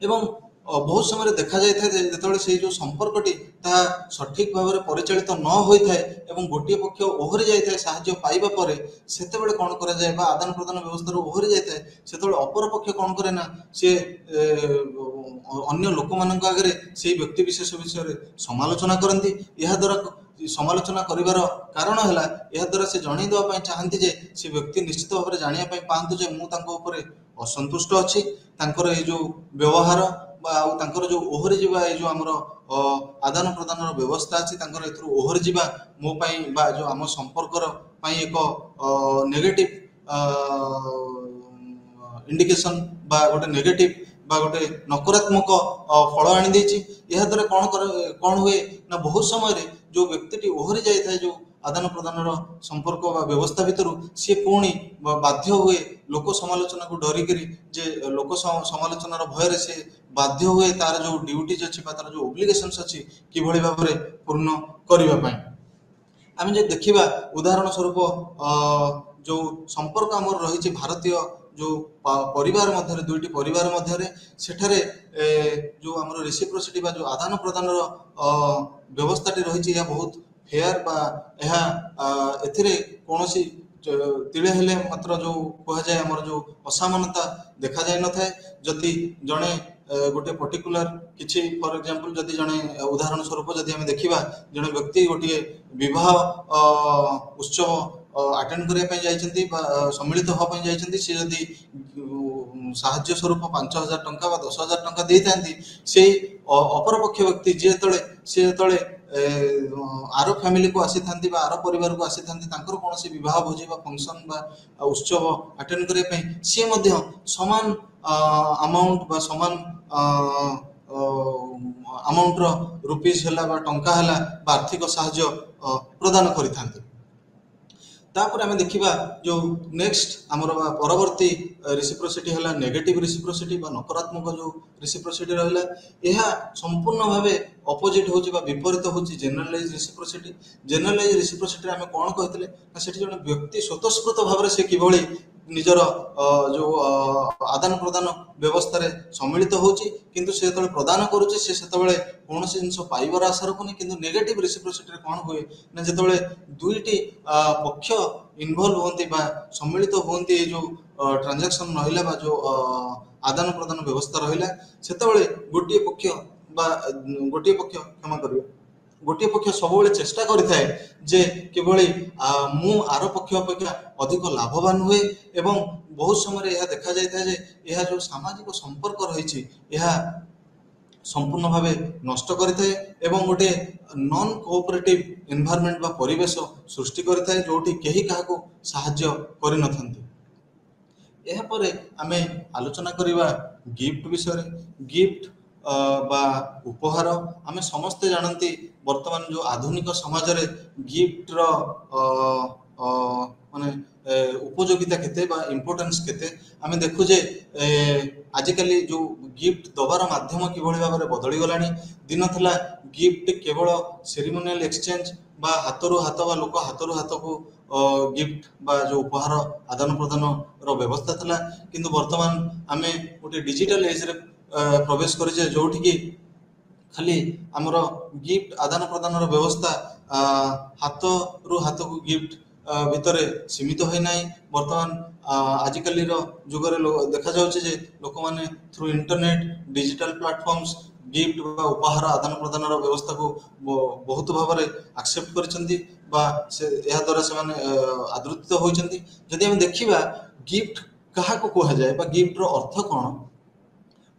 एवं बहुत समय देखा जाए जो से जो संपर्कटी ता सठिक भाव में परिचालित न होता है एवं गोटे पक्ष ओहरी जाए साहाय्य पाइबा परे सेतेबेले कौन करा जाए बा आदान प्रदान व्यवस्था ओहरी जाए सेतेबेले अपर पक्ष कौन करे ना सी अन्य लोक मानक आगे से व्यक्ति विशेष विषय समालोचना करती यह द्वारा समालोचना करिवार कारण है यह द्वारा से जन देवाई चाहती जे से व्यक्ति निश्चित भाव में जाना पातु जे मु तांको उपरे असंतुष्ट अच्छी तांकर ये जो व्यवहार तांकर जो ओहरी जीवा ये जो आमर आदान प्रदान व्यवस्था अच्छी तांकर एथुरु ओहरी जीवा मो पई बा जो आम संपर्कर पई एक नेगेटिव इंडिकेशन बा गोटे नेगेटिव बा गोटे नकारात्मक फल आनी देछि। यह द्वारा कौन हुए ना बहुत समय रे जो व्यक्ति ओहरी जाए जो आदान प्रदान संपर्क बा व्यवस्था भितर सी पुणी बाध्य हुए लोक समालोचना को डरिकी जे लोक समालोचनार भय से बाध्य हुए तार जो ड्यूटीज अच्छी तार जो ओब्लिगेशंस अच्छी किभଳି भाବରେ पूर्ण करिबा पई। आम जो देखा उदाहरण स्वरूप जो संपर्क आमर रही भारतीय जो परिवार मध्य दुईटी परिवार मध्य सेठारे जो आमर रेसिप्रोसिटी बा जो आदान प्रदान व्यवस्था रही बहुत फेयर बा एथिरे कौनसी तिले हेले मात्र जो कहुए आमर जो असामानता देखा जाए न था। जदि जड़े गोटे पर्टिकुलर किसी फॉर एग्जांपल जदि जड़े उदाहरण स्वरूप जदि आम देखा जड़े व्यक्ति गोटे विवाह उत्सव अटेंड करने सम्मिलित होगापी जाइए सी जदि साहाय्य स्वरूप 5,000 टंका बा 10,000 टंका दे था से अपरपक्ष व्यक्ति सी जो आर फैमिली को आसी था आर परिवार को आसी था कौन से विवाह भोजी फंक्शन बा उत्सव अटेंड करने सी समान अमाउंट बा समान अमाउंट रुपीज है टंका है आर्थिक साहाय्य प्रदान करि तापर आम देखा जो नेक्स्ट आमर परवर्ती रेसिप्रोसिटी है नेगेटिव रेसिप्रोसिटी बा नकारात्मक जो रेसिप्रोसिटी रहा यह संपूर्ण भाव अपोजिट हो विपरीत हो जनरलाइज रेसिप्रोसिटी। जनरलाइज रेसिप्रोसिटी आम कौन कहते से जन व्यक्ति स्वतःस्फूर्त भाव से किभଳି निजर जो आदान प्रदान व्यवस्था सम्मिलित होची किंतु से जो प्रदान करुच्चे से कौन से जिन पाइबार आशा रखुनी किंतु नेगेटिव रेसिप्रोसिटी कौन हुए ना जो दुईटी पक्ष इनवल्व होती सम्मिलित होती जो ट्रांजैक्शन रहा जो आदान प्रदान व्यवस्था रहा से गोटे पक्ष क्षमा करिए गोटे पक्ष सब चेष्टा करें जे किभଳି मु आर पक्ष अपेक्षा अधिक लाभवान हुए एवं बहुत समय यह देखा जाता है यह जो सामाजिक संपर्क रही संपूर्ण भाव नष्ट करें एवं गोटे नॉन कोऑपरेटिव एनवायरनमेंट बा परिवेश सृष्टि करें जोटी कहीं क्या साहाय्य कर यापर आम आलोचना करवा गिफ्ट विषय। गिफ्ट बा उपहार आम समस्ते जानती वर्तमान जो आधुनिक समाज रे गिफ्ट रो माने उपयोगिता केते बा इम्पोर्टेंस केते आम देखुजे आजिकल जो गिफ्ट दबार माध्यम किभଳି भाବରେ बदली गलानी। दिन थला गिफ्ट केवल सेरिमोनियल एक्सचेंज बा हाथरू हाथ बा लोक हाथरू हाथ को गिफ्ट बा जो उपहार आदान प्रदान रो व्यवस्था थला किंतु वर्तमान आमे गोटे डिजिटल एज रे प्रवेश करें जोठिकी खाली आमर गिफ्ट आदान प्रदान व्यवस्था हाथ रु हाथ को गिफ्ट भितर सीमित होना। वर्तमान आजिकल जुगर देखा जाउछे लोक माने through internet digital platforms gift बा उपहार आदान प्रदान व्यवस्था को बहुत भाव में एक्सेप्ट कर द्वारा आदृत होती। जदि हम देखा गिफ्ट क्या कह जाए गिफ्ट रो अर्थ कौन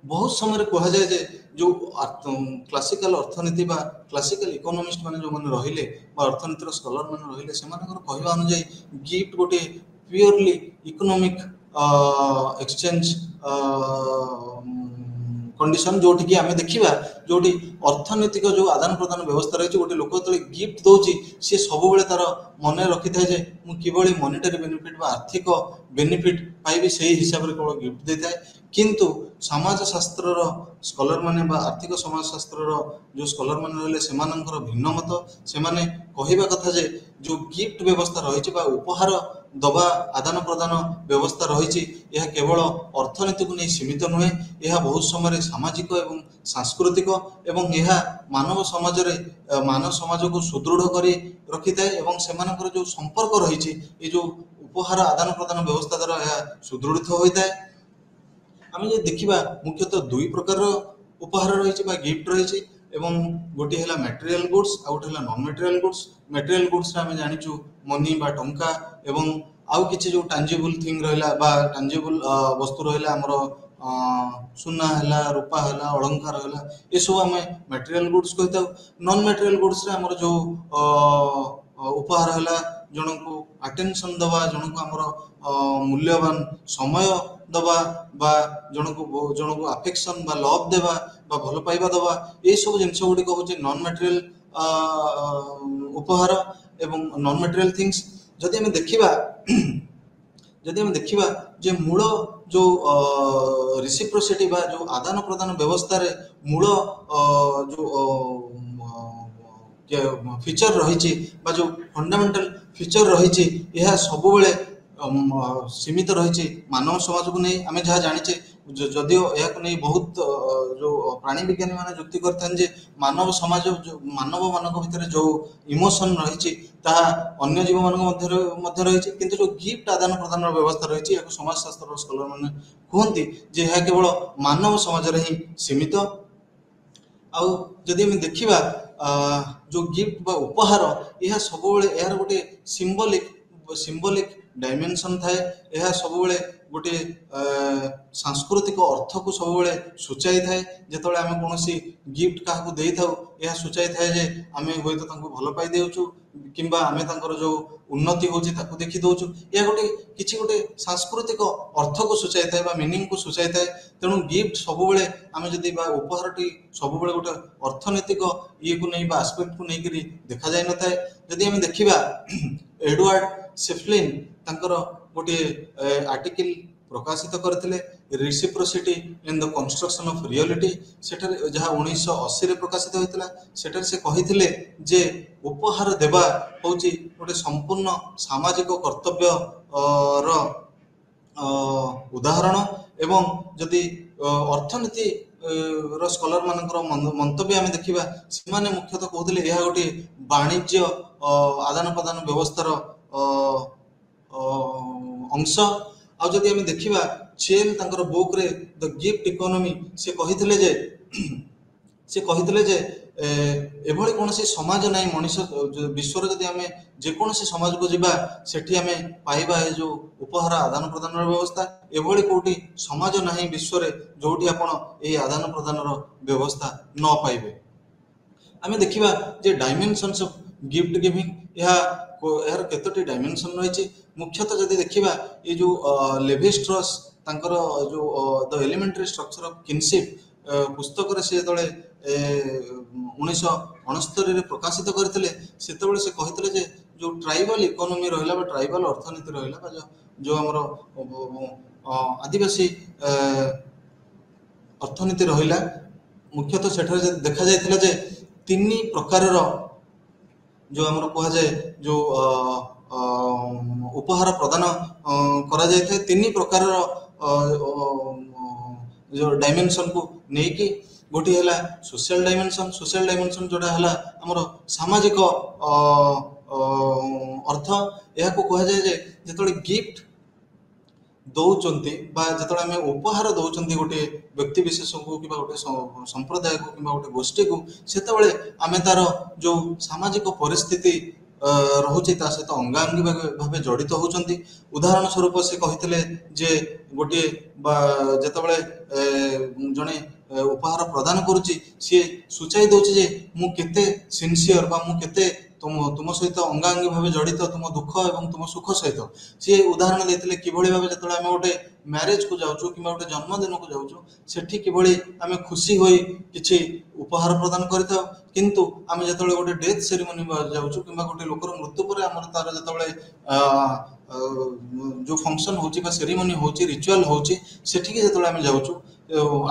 बहुत समय कह जाए जे जो क्लासिकल अर्थनीति बा क्लासिकल इकोनोमिस्ट माने जो माने रहिले बा अर्थनीतिर स्कॉलर माने रहिले सेमानकर कहवा अनुसार गिफ्ट गोटे प्योरली इकोनॉमिक एक्सचेंज कंडीशन जोठी की आम देखा जोटी अर्थनैतिक जो आदान प्रदान व्यवस्था रही गोटे लोक जो गिफ्ट दौची सी सब तार मन रखी था कि मॉनिटरी बेनिफिट बा आर्थिक बेनिफिट पाइबी से ही हिसाब से केवल गिफ्ट देता है। किंतु समाज शास्त्र स्कॉलर माने बा आर्थिक समाज शास्त्र जो स्कॉलर माने रहिले सेमानंकर भिन्न मत सेमाने कहिबा कथा जे जो गिफ्ट व्यवस्था रही बा उपहार दबा आदान प्रदान व्यवस्था रही यह केवल अर्थनीति को नहीं सीमित नुहे यह बहुत समय सामाजिक एवं सांस्कृतिक एवं यह मानव समाज को सुदृढ़ कर रखी था एवं सेमानकर जो संपर्क रही ये जो उपहार आदान प्रदान व्यवस्था द्वारा यह सुदृढ़ होता है। आम जो देखा मुख्यतः दुई प्रकार उपहार रही गिफ्ट रही एवं गोटे है मटेरियल गुड्स आ गोटे है non material goods. Material goods आम जाचु मनी बा टंका एवं आउ किसी जो टांजिबल थिंग रहा बा टांजिबल वस्तु रहा आमर सुना है रूपा है अलंकार है ये सब आम मटेरियल गुड्स कही था। नॉन मटेरियल गुड्स आमर जो ଉପହାର ହେଲା ଜଣଙ୍କୁ ଆଟେନସନ୍ ଦେବା, ଜଣଙ୍କୁ ଆମର ମୂଲ୍ୟବାନ ସମୟ ଦେବା, ବା ଜଣକୁ ଆଫେକ୍ସନ୍ ବା ଲଭ୍ ଦେବା ବା ଭଲ ପାଇବା ଦେବା, ଏଇସବୁ ଜିନିଷ ଗୁଡ଼ିକ ହେଉଛି ନନ୍ ମ୍ୟାଟେରିଆଲ ଉପହାର ଏବଂ ନନ୍ ମ୍ୟାଟେରିଆଲ ଥିଙ୍ଗସ୍। ଯଦି ଆମେ ଦେଖିବା ଯେ ମୂଳ ଯେଉଁ ରିସିପ୍ରୋସିଟି ବା ଯେଉଁ ଆଦାନ ପ୍ରଦାନ ବ୍ୟବସ୍ଥାରେ ମୂଳ ଯେଉଁ ଫିଚର ରହିଛି ବା ଯେଉଁ ଫଣ୍ଡାମେଣ୍ଟାଲ ଫିଚର ରହିଛି, ଏହା ସବୁବେଳେ ସୀମିତ ରହିଛି ମାନବ ସମାଜକୁ ନେଇ। ଆମେ ଯାହା ଜାଣିଛେ, ଯଦିଓ ଏହାକୁ ନେଇ ବହୁତ ଯେଉଁ ପ୍ରାଣୀ ବିଜ୍ଞାନୀ ମାନେ ଯୁକ୍ତି କରିଥାନ୍ତି ଯେ ମାନବମାନଙ୍କ ଭିତରେ ଯେଉଁ ଇମୋସନ୍ ରହିଛି ତାହା ଅନ୍ୟ ଜୀବମାନଙ୍କ ମଧ୍ୟ ରହିଛି, କିନ୍ତୁ ଯେଉଁ ଗିଫ୍ଟ ଆଦାନ ପ୍ରଦାନର ବ୍ୟବସ୍ଥା ରହିଛି, ଏହାକୁ ସମାଜଶାସ୍ତ୍ରର ସ୍କଲର ମାନେ କୁହନ୍ତି ଯେ ଏହା କେବଳ ମାନବ ସମାଜରେ ହିଁ ସୀମିତ। ଆଉ ଯଦି ଆମେ ଦେଖିବା ଯେଉଁ ଗିଫ୍ଟ ବା ଉପହାର, ଏହା ସବୁବେଳେ ଏହାର ଗୋଟେ ସିମ୍ବଲିକ ଡାଇମେନସନ୍ ଥାଏ। ଏହା ସବୁବେଳେ ଗୋଟିଏ ସାଂସ୍କୃତିକ ଅର୍ଥକୁ ସବୁବେଳେ ସୂଚାଇଥାଏ। ଯେତେବେଳେ ଆମେ କୌଣସି ଗିଫ୍ଟ କାହାକୁ ଦେଇଥାଉ, ଏହା ସୂଚାଇଥାଏ ଯେ ଆମେ ହୁଏତ ତାଙ୍କୁ ଭଲ ପାଇ ଦେଉଛୁ କିମ୍ବା ଆମେ ତାଙ୍କର ଯେଉଁ ଉନ୍ନତି ହେଉଛି ତାକୁ ଦେଖି ଦେଉଛୁ। ଏହା କିଛି ଗୋଟେ ସାଂସ୍କୃତିକ ଅର୍ଥକୁ ସୂଚାଇଥାଏ ବା ମିନିଂକୁ ସୂଚାଇଥାଏ। ତେଣୁ ଗିଫ୍ଟ ସବୁବେଳେ ଆମେ ଯଦି ବା ଉପହାରଟି ସବୁବେଳେ ଗୋଟେ ଅର୍ଥନୈତିକ ଇଏକୁ ନେଇ ବା ଆସ୍ପେକ୍ଟକୁ ନେଇକରି ଦେଖାଯାଇନଥାଏ। ଯଦି ଆମେ ଦେଖିବା ଏଡୱାର୍ଡ ସେଫଲିନ୍ ତାଙ୍କର ଗୋଟିଏ ଆର୍ଟିକିଲ ପ୍ରକାଶିତ କରିଥିଲେ reciprocity in the construction of reality, ସେଠାରେ ଯାହା 1980ରେ ପ୍ରକାଶିତ ହୋଇଥିଲା। ସେଠାରେ ସେ କହିଥିଲେ ଯେ ଉପହାର ଦେବା ହେଉଛି ଗୋଟେ ସମ୍ପୂର୍ଣ୍ଣ ସାମାଜିକ କର୍ତ୍ତବ୍ୟର ଉଦାହରଣ। ଏବଂ ଯଦି ଅର୍ଥନୀତି ର ସ୍କଲର ମାନଙ୍କର ମନ୍ତବ୍ୟ ଆମେ ଦେଖିବା, ସେମାନେ ମୁଖ୍ୟତଃ କହୁଥିଲେ ଏହା ଗୋଟିଏ ବାଣିଜ୍ୟ ଆଦାନ ପ୍ରଦାନ ବ୍ୟବସ୍ଥାର ଅଂଶ। ଆଉ ଯଦି ଆମେ ଦେଖିବା ଚେନ୍ ତାଙ୍କର ବୁକ୍ରେ ଦ ଗିଫ୍ଟ ଇକୋନୋମି, ସେ କହିଥିଲେ ଯେ ଏଭଳି କୌଣସି ସମାଜ ନାହିଁ ମଣିଷ ବିଶ୍ୱରେ, ଯଦି ଆମେ ଯେକୌଣସି ସମାଜକୁ ଯିବା ସେଠି ଆମେ ପାଇବା ଏ ଯେଉଁ ଉପହାର ଆଦାନ ପ୍ରଦାନର ବ୍ୟବସ୍ଥା। ଏଭଳି କେଉଁଠି ସମାଜ ନାହିଁ ବିଶ୍ୱରେ ଯେଉଁଠି ଆପଣ ଏହି ଆଦାନ ପ୍ରଦାନର ବ୍ୟବସ୍ଥା ନ ପାଇବେ। ଆମେ ଦେଖିବା ଯେ ଡାଇମେନସନ୍ସ ଅଫ୍ ଗିଫ୍ଟ ଗିଭିଂ, ଏହାର କେତୋଟି ଡାଇମେନସନ୍ ରହିଛି। ମୁଖ୍ୟତଃ ଯଦି ଦେଖିବା ଏ ଯେଉଁ ଲେଭି ଷ୍ଟ୍ରସ୍ ତାଙ୍କର ଯେଉଁ ଦ ଏଲିମେଣ୍ଟାରୀ ଷ୍ଟ୍ରକ୍ଚର ଅଫ୍ କିନସିପ୍ ପୁସ୍ତକରେ ସେ ଯେତେବେଳେ 1969ରେ ପ୍ରକାଶିତ କରିଥିଲେ, ସେତେବେଳେ ସେ କହିଥିଲେ ଯେ ଯେଉଁ ଟ୍ରାଇବାଲ ଇକୋନୋମି ରହିଲା ବା ଟ୍ରାଇବାଲ ଅର୍ଥନୀତି ରହିଲା ବା ଯେଉଁ ଆମର ଆଦିବାସୀ ଅର୍ଥନୀତି ରହିଲା, ମୁଖ୍ୟତଃ ସେଠାରେ ଦେଖାଯାଇଥିଲା ଯେ 3 ପ୍ରକାରର ଯେଉଁ ଆମର କୁହାଯାଏ ଯେଉଁ ଉପହାର ପ୍ରଦାନ କରାଯାଇଥାଏ, 3 ପ୍ରକାରର ଯେଉଁ ଡାଇମେନସନ୍କୁ ନେଇକି। ଗୋଟିଏ ହେଲା ସୋସିଆଲ ଡାଇମେନସନ୍ ଯେଉଁଟା ହେଲା ଆମର ସାମାଜିକ ଅର୍ଥ। ଏହାକୁ କୁହାଯାଏ ଯେ ଯେତେବେଳେ ଗିଫ୍ଟ ଦଉଛନ୍ତି ବା ଯେତେବେଳେ ଆମେ ଉପହାର ଦଉଛନ୍ତି ଗୋଟିଏ ବ୍ୟକ୍ତି ବିଶେଷକୁ କିମ୍ବା ଗୋଟେ ସମ୍ପ୍ରଦାୟକୁ କିମ୍ବା ଗୋଟେ ଗୋଷ୍ଠୀକୁ, ସେତେବେଳେ ଆମେ ତାର ଯେଉଁ ସାମାଜିକ ପରିସ୍ଥିତି ରହୁଛି ତା ସହିତ ଅଙ୍ଗାଅଙ୍ଗୀ ଭାବେ ଜଡ଼ିତ ହେଉଛନ୍ତି। ଉଦାହରଣ ସ୍ୱରୂପ ସେ କହିଥିଲେ ଯେ ଗୋଟିଏ ବା ଯେତେବେଳେ ଜଣେ ଉପହାର ପ୍ରଦାନ କରୁଛି, ସିଏ ସୂଚାଇ ଦେଉଛି ଯେ ମୁଁ କେତେ ସିନସିୟର ବା ମୁଁ କେତେ ତୁମ ସହିତ ଅଙ୍ଗାଅଙ୍ଗୀ ଭାବେ ଜଡ଼ିତ, ତୁମ ଦୁଃଖ ଏବଂ ତୁମ ସୁଖ ସହିତ। ସିଏ ଉଦାହରଣ ଦେଇଥିଲେ କିଭଳି ଭାବେ ଯେତେବେଳେ ଆମେ ଗୋଟେ ମ୍ୟାରେଜକୁ ଯାଉଛୁ କିମ୍ବା ଗୋଟେ ଜନ୍ମଦିନକୁ ଯାଉଛୁ, ସେଠି କିଭଳି ଆମେ ଖୁସି ହୋଇ କିଛି ଉପହାର ପ୍ରଦାନ କରିଥାଉ, କିନ୍ତୁ ଆମେ ଯେତେବେଳେ ଗୋଟେ ଡେଥ୍ ସେରିମନି ଯାଉଛୁ କିମ୍ବା ଗୋଟେ ଲୋକର ମୃତ୍ୟୁ ପରେ ଆମର ତାର ଯେତେବେଳେ ଯେଉଁ ଫଙ୍କସନ୍ ହେଉଛି ବା ସେରିମନି ହେଉଛି, ରିଚୁଆଲ ହେଉଛି, ସେଠିକି ଯେତେବେଳେ ଆମେ ଯାଉଛୁ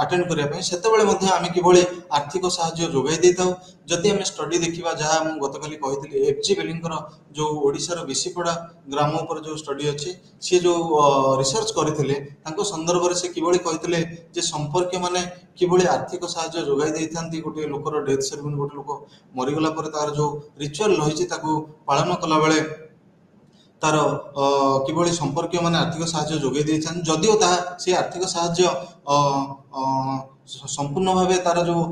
ଆଟେଣ୍ଡ କରିବା ପାଇଁ, ସେତେବେଳେ ମଧ୍ୟ ଆମେ କିଭଳି ଆର୍ଥିକ ସାହାଯ୍ୟ ଯୋଗାଇ ଦେଇଥାଉ। ଯଦି ଆମେ ଷ୍ଟଡି ଦେଖିବା, ଯାହା ମୁଁ ଗତକାଲି କହିଥିଲି ଏଫ୍.ଜି. ବେଲିଙ୍କର ଯେଉଁ ଓଡ଼ିଶାର ବିଶିପଡ଼ା ଗ୍ରାମ ଉପରେ ଯେଉଁ ଷ୍ଟଡି ଅଛି, ସିଏ ଯେଉଁ ରିସର୍ଚ୍ଚ କରିଥିଲେ, ତାଙ୍କ ସନ୍ଦର୍ଭରେ ସେ କିଭଳି କହିଥିଲେ ଯେ ସମ୍ପର୍କୀୟ ମାନେ କିଭଳି ଆର୍ଥିକ ସାହାଯ୍ୟ ଯୋଗାଇ ଦେଇଥାନ୍ତି ଗୋଟିଏ ଲୋକର ଡେଥ୍ ସେରିମନି, ଗୋଟେ ଲୋକ ମରିଗଲା ପରେ ତାର ଯେଉଁ ରିଚୁଆଲ ରହିଛି ତାକୁ ପାଳନ କଲାବେଳେ ତାର କିଭଳି ସମ୍ପର୍କୀୟ ମାନେ ଆର୍ଥିକ ସାହାଯ୍ୟ ଯୋଗାଇ ଦେଇଥାନ୍ତି। ଯଦିଓ ତାହା ସେ ଆର୍ଥିକ ସାହାଯ୍ୟ ସମ୍ପୂର୍ଣ୍ଣ ଭାବେ ତାର ଯେଉଁ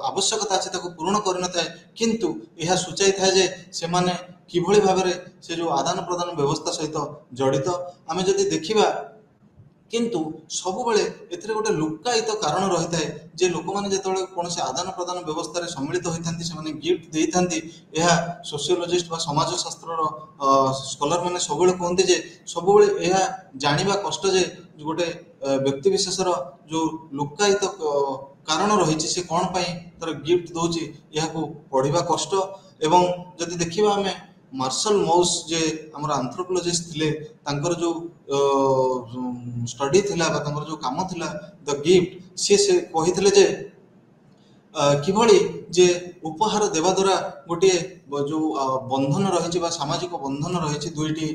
ଆବଶ୍ୟକତା ଅଛି ତାକୁ ପୂରଣ କରିନଥାଏ, କିନ୍ତୁ ଏହା ସୂଚାଇଥାଏ ଯେ ସେମାନେ କିଭଳି ଭାବରେ ସେ ଯେଉଁ ଆଦାନ ପ୍ରଦାନ ବ୍ୟବସ୍ଥା ସହିତ ଜଡ଼ିତ। ଆମେ ଯଦି ଦେଖିବା କିନ୍ତୁ ସବୁବେଳେ ଏଥିରେ ଗୋଟେ ଲୁକାୟିତ କାରଣ ରହିଥାଏ ଯେ ଲୋକମାନେ ଯେତେବେଳେ କୌଣସି ଆଦାନ ପ୍ରଦାନ ବ୍ୟବସ୍ଥାରେ ସମ୍ମିଳିତ ହୋଇଥାନ୍ତି, ସେମାନେ ଗିଫ୍ଟ ଦେଇଥାନ୍ତି। ଏହା ସୋସିଓଲୋଜିଷ୍ଟ ବା ସମାଜଶାସ୍ତ୍ରର ସ୍କଲାର ମାନେ ସବୁବେଳେ କୁହନ୍ତି ଯେ ସବୁବେଳେ ଏହା ଜାଣିବା କଷ୍ଟ ଯେ ଗୋଟେ ବ୍ୟକ୍ତି ବିଶେଷର ଯେଉଁ ଲୁକାୟିତ କାରଣ ରହିଛି, ସେ କ'ଣ ପାଇଁ ତାର ଗିଫ୍ଟ ଦଉଛି, ଏହାକୁ ପଢ଼ିବା କଷ୍ଟ। ଏବଂ ଯଦି ଦେଖିବା ଆମେ ମାର୍ଶାଲ ମଉସ୍ ଯେ ଆମର ଆନ୍ଥ୍ରୋପୋଲୋଜିଷ୍ଟ ଥିଲେ, ତାଙ୍କର ଯେଉଁ ଷ୍ଟଡି ଥିଲା ବା ତାଙ୍କର ଯେଉଁ କାମ ଥିଲା ଦ ଗିଫ୍ଟ, ସେ କହିଥିଲେ ଯେ କିଭଳି ଯେ ଉପହାର ଦେବା ଦ୍ୱାରା ଗୋଟିଏ ଯେଉଁ ବନ୍ଧନ ରହିଛି ବା ସାମାଜିକ ବନ୍ଧନ ରହିଛି ଦୁଇଟି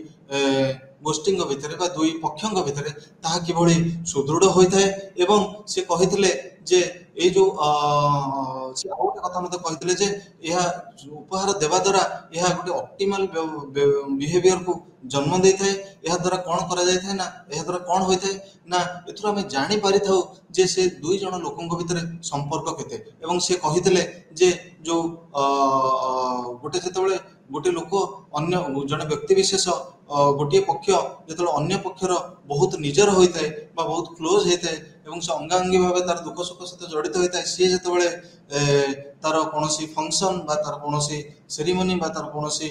ଗୋଷ୍ଠୀଙ୍କ ଭିତରେ ବା ଦୁଇ ପକ୍ଷଙ୍କ ଭିତରେ, ତାହା କିଭଳି ସୁଦୃଢ଼ ହୋଇଥାଏ। ଏବଂ ସେ କହିଥିଲେ ଯେ ଏଇ ଯେଉଁ ସେ ଆଉ ଗୋଟେ କଥା ମଧ୍ୟ କହିଥିଲେ ଯେ ଏହା ଉପହାର ଦେବା ଦ୍ୱାରା ଏହା ଗୋଟେ ଅପ୍ଟିମାଲ ବିହେଭିୟରକୁ ଜନ୍ମ ଦେଇଥାଏ। ଏହା ଦ୍ୱାରା କ'ଣ କରାଯାଇଥାଏ ନା, ଏହା ଦ୍ୱାରା କ'ଣ ହୋଇଥାଏ ନା, ଏଥିରୁ ଆମେ ଜାଣିପାରିଥାଉ ଯେ ସେ ଦୁଇ ଜଣ ଲୋକଙ୍କ ଭିତରେ ସମ୍ପର୍କ କେତେ। ଏବଂ ସେ କହିଥିଲେ ଯେ ଯେଉଁ ଗୋଟେ ଯେତେବେଳେ ଗୋଟେ ଲୋକ ଅନ୍ୟ ଜଣେ ବ୍ୟକ୍ତି ବିଶେଷ ଗୋଟିଏ ପକ୍ଷ ଯେତେବେଳେ ଅନ୍ୟ ପକ୍ଷର ବହୁତ ନିଜର ହୋଇଥାଏ ବା ବହୁତ କ୍ଲୋଜ୍ ହୋଇଥାଏ ଏବଂ ସେ ଅଙ୍ଗାଅଙ୍ଗୀ ଭାବେ ତାର ଦୁଃଖ ସୁଖ ସହିତ ଜଡ଼ିତ ହୋଇଥାଏ, ସିଏ ଯେତେବେଳେ ତାର କୌଣସି ଫଙ୍କସନ୍ ବା ତାର କୌଣସି ସେରିମନି ବା ତାର କୌଣସି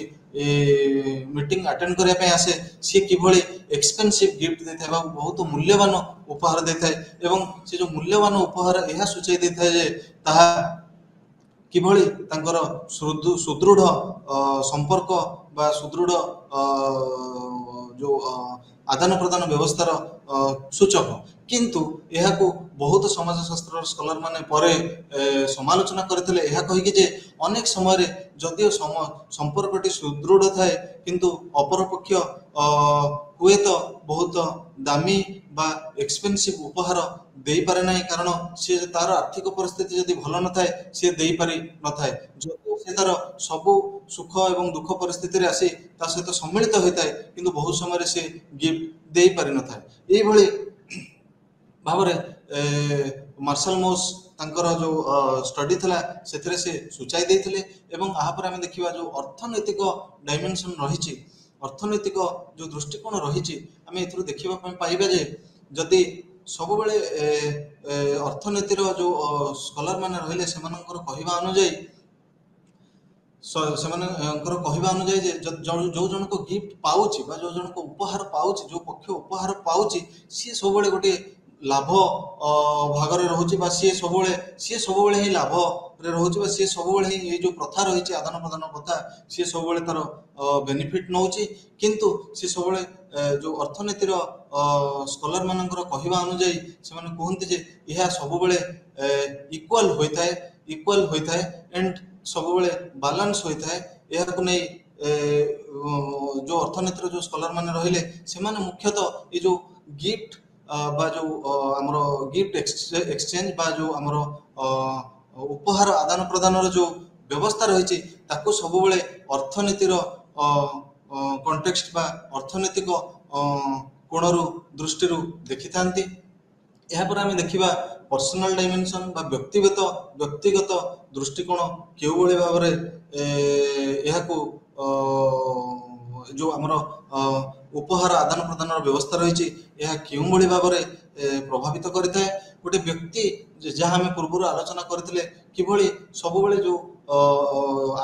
ମିଟିଂ ଆଟେଣ୍ଡ କରିବା ପାଇଁ ଆସେ, ସିଏ କିଭଳି ଏକ୍ସପେନ୍ସିଭ୍ ଗିଫ୍ଟ ଦେଇଥାଏ ବା ବହୁତ ମୂଲ୍ୟବାନ ଉପହାର ଦେଇଥାଏ। ଏବଂ ସେ ଯେଉଁ ମୂଲ୍ୟବାନ ଉପହାର ଏହା ସୂଚାଇ ଦେଇଥାଏ ଯେ ତାହା କିଭଳି ତାଙ୍କର ସୁଦୃଢ଼ ସମ୍ପର୍କ ବା ସୁଦୃଢ଼ ଯେଉଁ ଆଦାନ ପ୍ରଦାନ ବ୍ୟବସ୍ଥାର ସୂଚକ। କିନ୍ତୁ ଏହାକୁ ବହୁତ ସମାଜଶାସ୍ତ୍ରର ସ୍କଲାର ମାନେ ପରେ ସମାଲୋଚନା କରିଥିଲେ, ଏହା କହିକି ଯେ ଅନେକ ସମୟରେ ଯଦିଓ ସମ୍ପର୍କଟି ସୁଦୃଢ଼ ଥାଏ, କିନ୍ତୁ ଅପରପକ୍ଷ ହୁଏତ ବହୁତ ଦାମୀ ବା ଏକ୍ସପେନ୍ସିଭ୍ ଉପହାର ଦେଇପାରେ ନାହିଁ, କାରଣ ସିଏ ତାର ଆର୍ଥିକ ପରିସ୍ଥିତି ଯଦି ଭଲ ନଥାଏ ସିଏ ଦେଇପାରି ନଥାଏ। ଯଦିଓ ସେ ତାର ସବୁ ସୁଖ ଏବଂ ଦୁଃଖ ପରିସ୍ଥିତିରେ ଆସି ତା ସହିତ ସମ୍ମିଳିତ ହୋଇଥାଏ, କିନ୍ତୁ ବହୁତ ସମୟରେ ସେ ଗିଫ୍ଟ ଦେଇପାରିନଥାଏ। ଏଇଭଳି ଭାବରେ ମାର୍ଶାଲ ମଉସ୍ ତାଙ୍କର ଯେଉଁ ଷ୍ଟଡି ଥିଲା ସେଥିରେ ସେ ସୂଚାଇ ଦେଇଥିଲେ। ଏବଂ ଏହାପରେ ଆମେ ଦେଖିବା ଯେଉଁ ଅର୍ଥନୈତିକ ଡାଇମେନସନ୍ ରହିଛି, ଅର୍ଥନୈତିକ ଯେଉଁ ଦୃଷ୍ଟିକୋଣ ରହିଛି, ଆମେ ଏଥିରୁ ଦେଖିବା ପାଇଁ ପାଇବା ଯେ ଯଦି ସବୁବେଳେ ଅର୍ଥନୀତିର ଯେଉଁ ସ୍କଲାର ମାନେ ରହିଲେ ସେମାନଙ୍କର କହିବା ଅନୁଯାୟୀ ଯେ ଯେଉଁ ଜଣକ ଗିଫ୍ଟ ପାଉଛି ବା ଯେଉଁ ଜଣକ ଉପହାର ପାଉଛି, ଯେଉଁ ପକ୍ଷ ଉପହାର ପାଉଛି, ସିଏ ସବୁବେଳେ ଗୋଟିଏ ଲାଭ ଭାଗରେ ରହୁଛି ବା ସିଏ ସବୁବେଳେ ହିଁ ଲାଭରେ ରହୁଛି ବା ସିଏ ସବୁବେଳେ ହିଁ ଏଇ ଯେଉଁ ପ୍ରଥା ରହିଛି ଆଦାନ ପ୍ରଦାନ ପ୍ରଥା, ସିଏ ସବୁବେଳେ ତାର ବେନିଫିଟ୍ ନେଉଛି। କିନ୍ତୁ ସିଏ ସବୁବେଳେ ଯେଉଁ ଅର୍ଥନୀତିର ସ୍କଲାର ମାନଙ୍କର କହିବା ଅନୁଯାୟୀ ସେମାନେ କୁହନ୍ତି ଯେ ଏହା ସବୁବେଳେ ଇକ୍ୱାଲ ହୋଇଥାଏ ଏଣ୍ଡ ସବୁବେଳେ ବାଲାନ୍ସ ହୋଇଥାଏ। ଏହାକୁ ନେଇ ଯେଉଁ ଅର୍ଥନୀତିର ଯେଉଁ ସ୍କଲାର ମାନେ ରହିଲେ, ସେମାନେ ମୁଖ୍ୟତଃ ଏ ଯେଉଁ ଗିଫ୍ଟ ବା ଯେଉଁ ଆମର ଗିଫ୍ଟ ଏକ୍ସଚେଞ୍ଜ ବା ଯେଉଁ ଆମର ଉପହାର ଆଦାନ ପ୍ରଦାନର ଯେଉଁ ବ୍ୟବସ୍ଥା ରହିଛି, ତାକୁ ସବୁବେଳେ ଅର୍ଥନୀତିର କଣ୍ଟେକ୍ସଟ ବା ଅର୍ଥନୈତିକ କୋଣରୁ ଦୃଷ୍ଟିରୁ ଦେଖିଥାନ୍ତି। ଏହାପରେ ଆମେ ଦେଖିବା ପର୍ସନାଲ ଡାଇମେନସନ୍ ବା ବ୍ୟକ୍ତିଗତ ଦୃଷ୍ଟିକୋଣ କେଉଁଭଳି ଭାବରେ ଏହାକୁ ଯେଉଁ ଆମର ଉପହାର ଆଦାନ ପ୍ରଦାନର ବ୍ୟବସ୍ଥା ରହିଛି, ଏହା କେଉଁଭଳି ଭାବରେ ପ୍ରଭାବିତ କରିଥାଏ। ଗୋଟେ ବ୍ୟକ୍ତି ଯାହା ଆମେ ପୂର୍ବରୁ ଆଲୋଚନା କରିଥିଲେ, କିଭଳି ସବୁବେଳେ ଯେଉଁ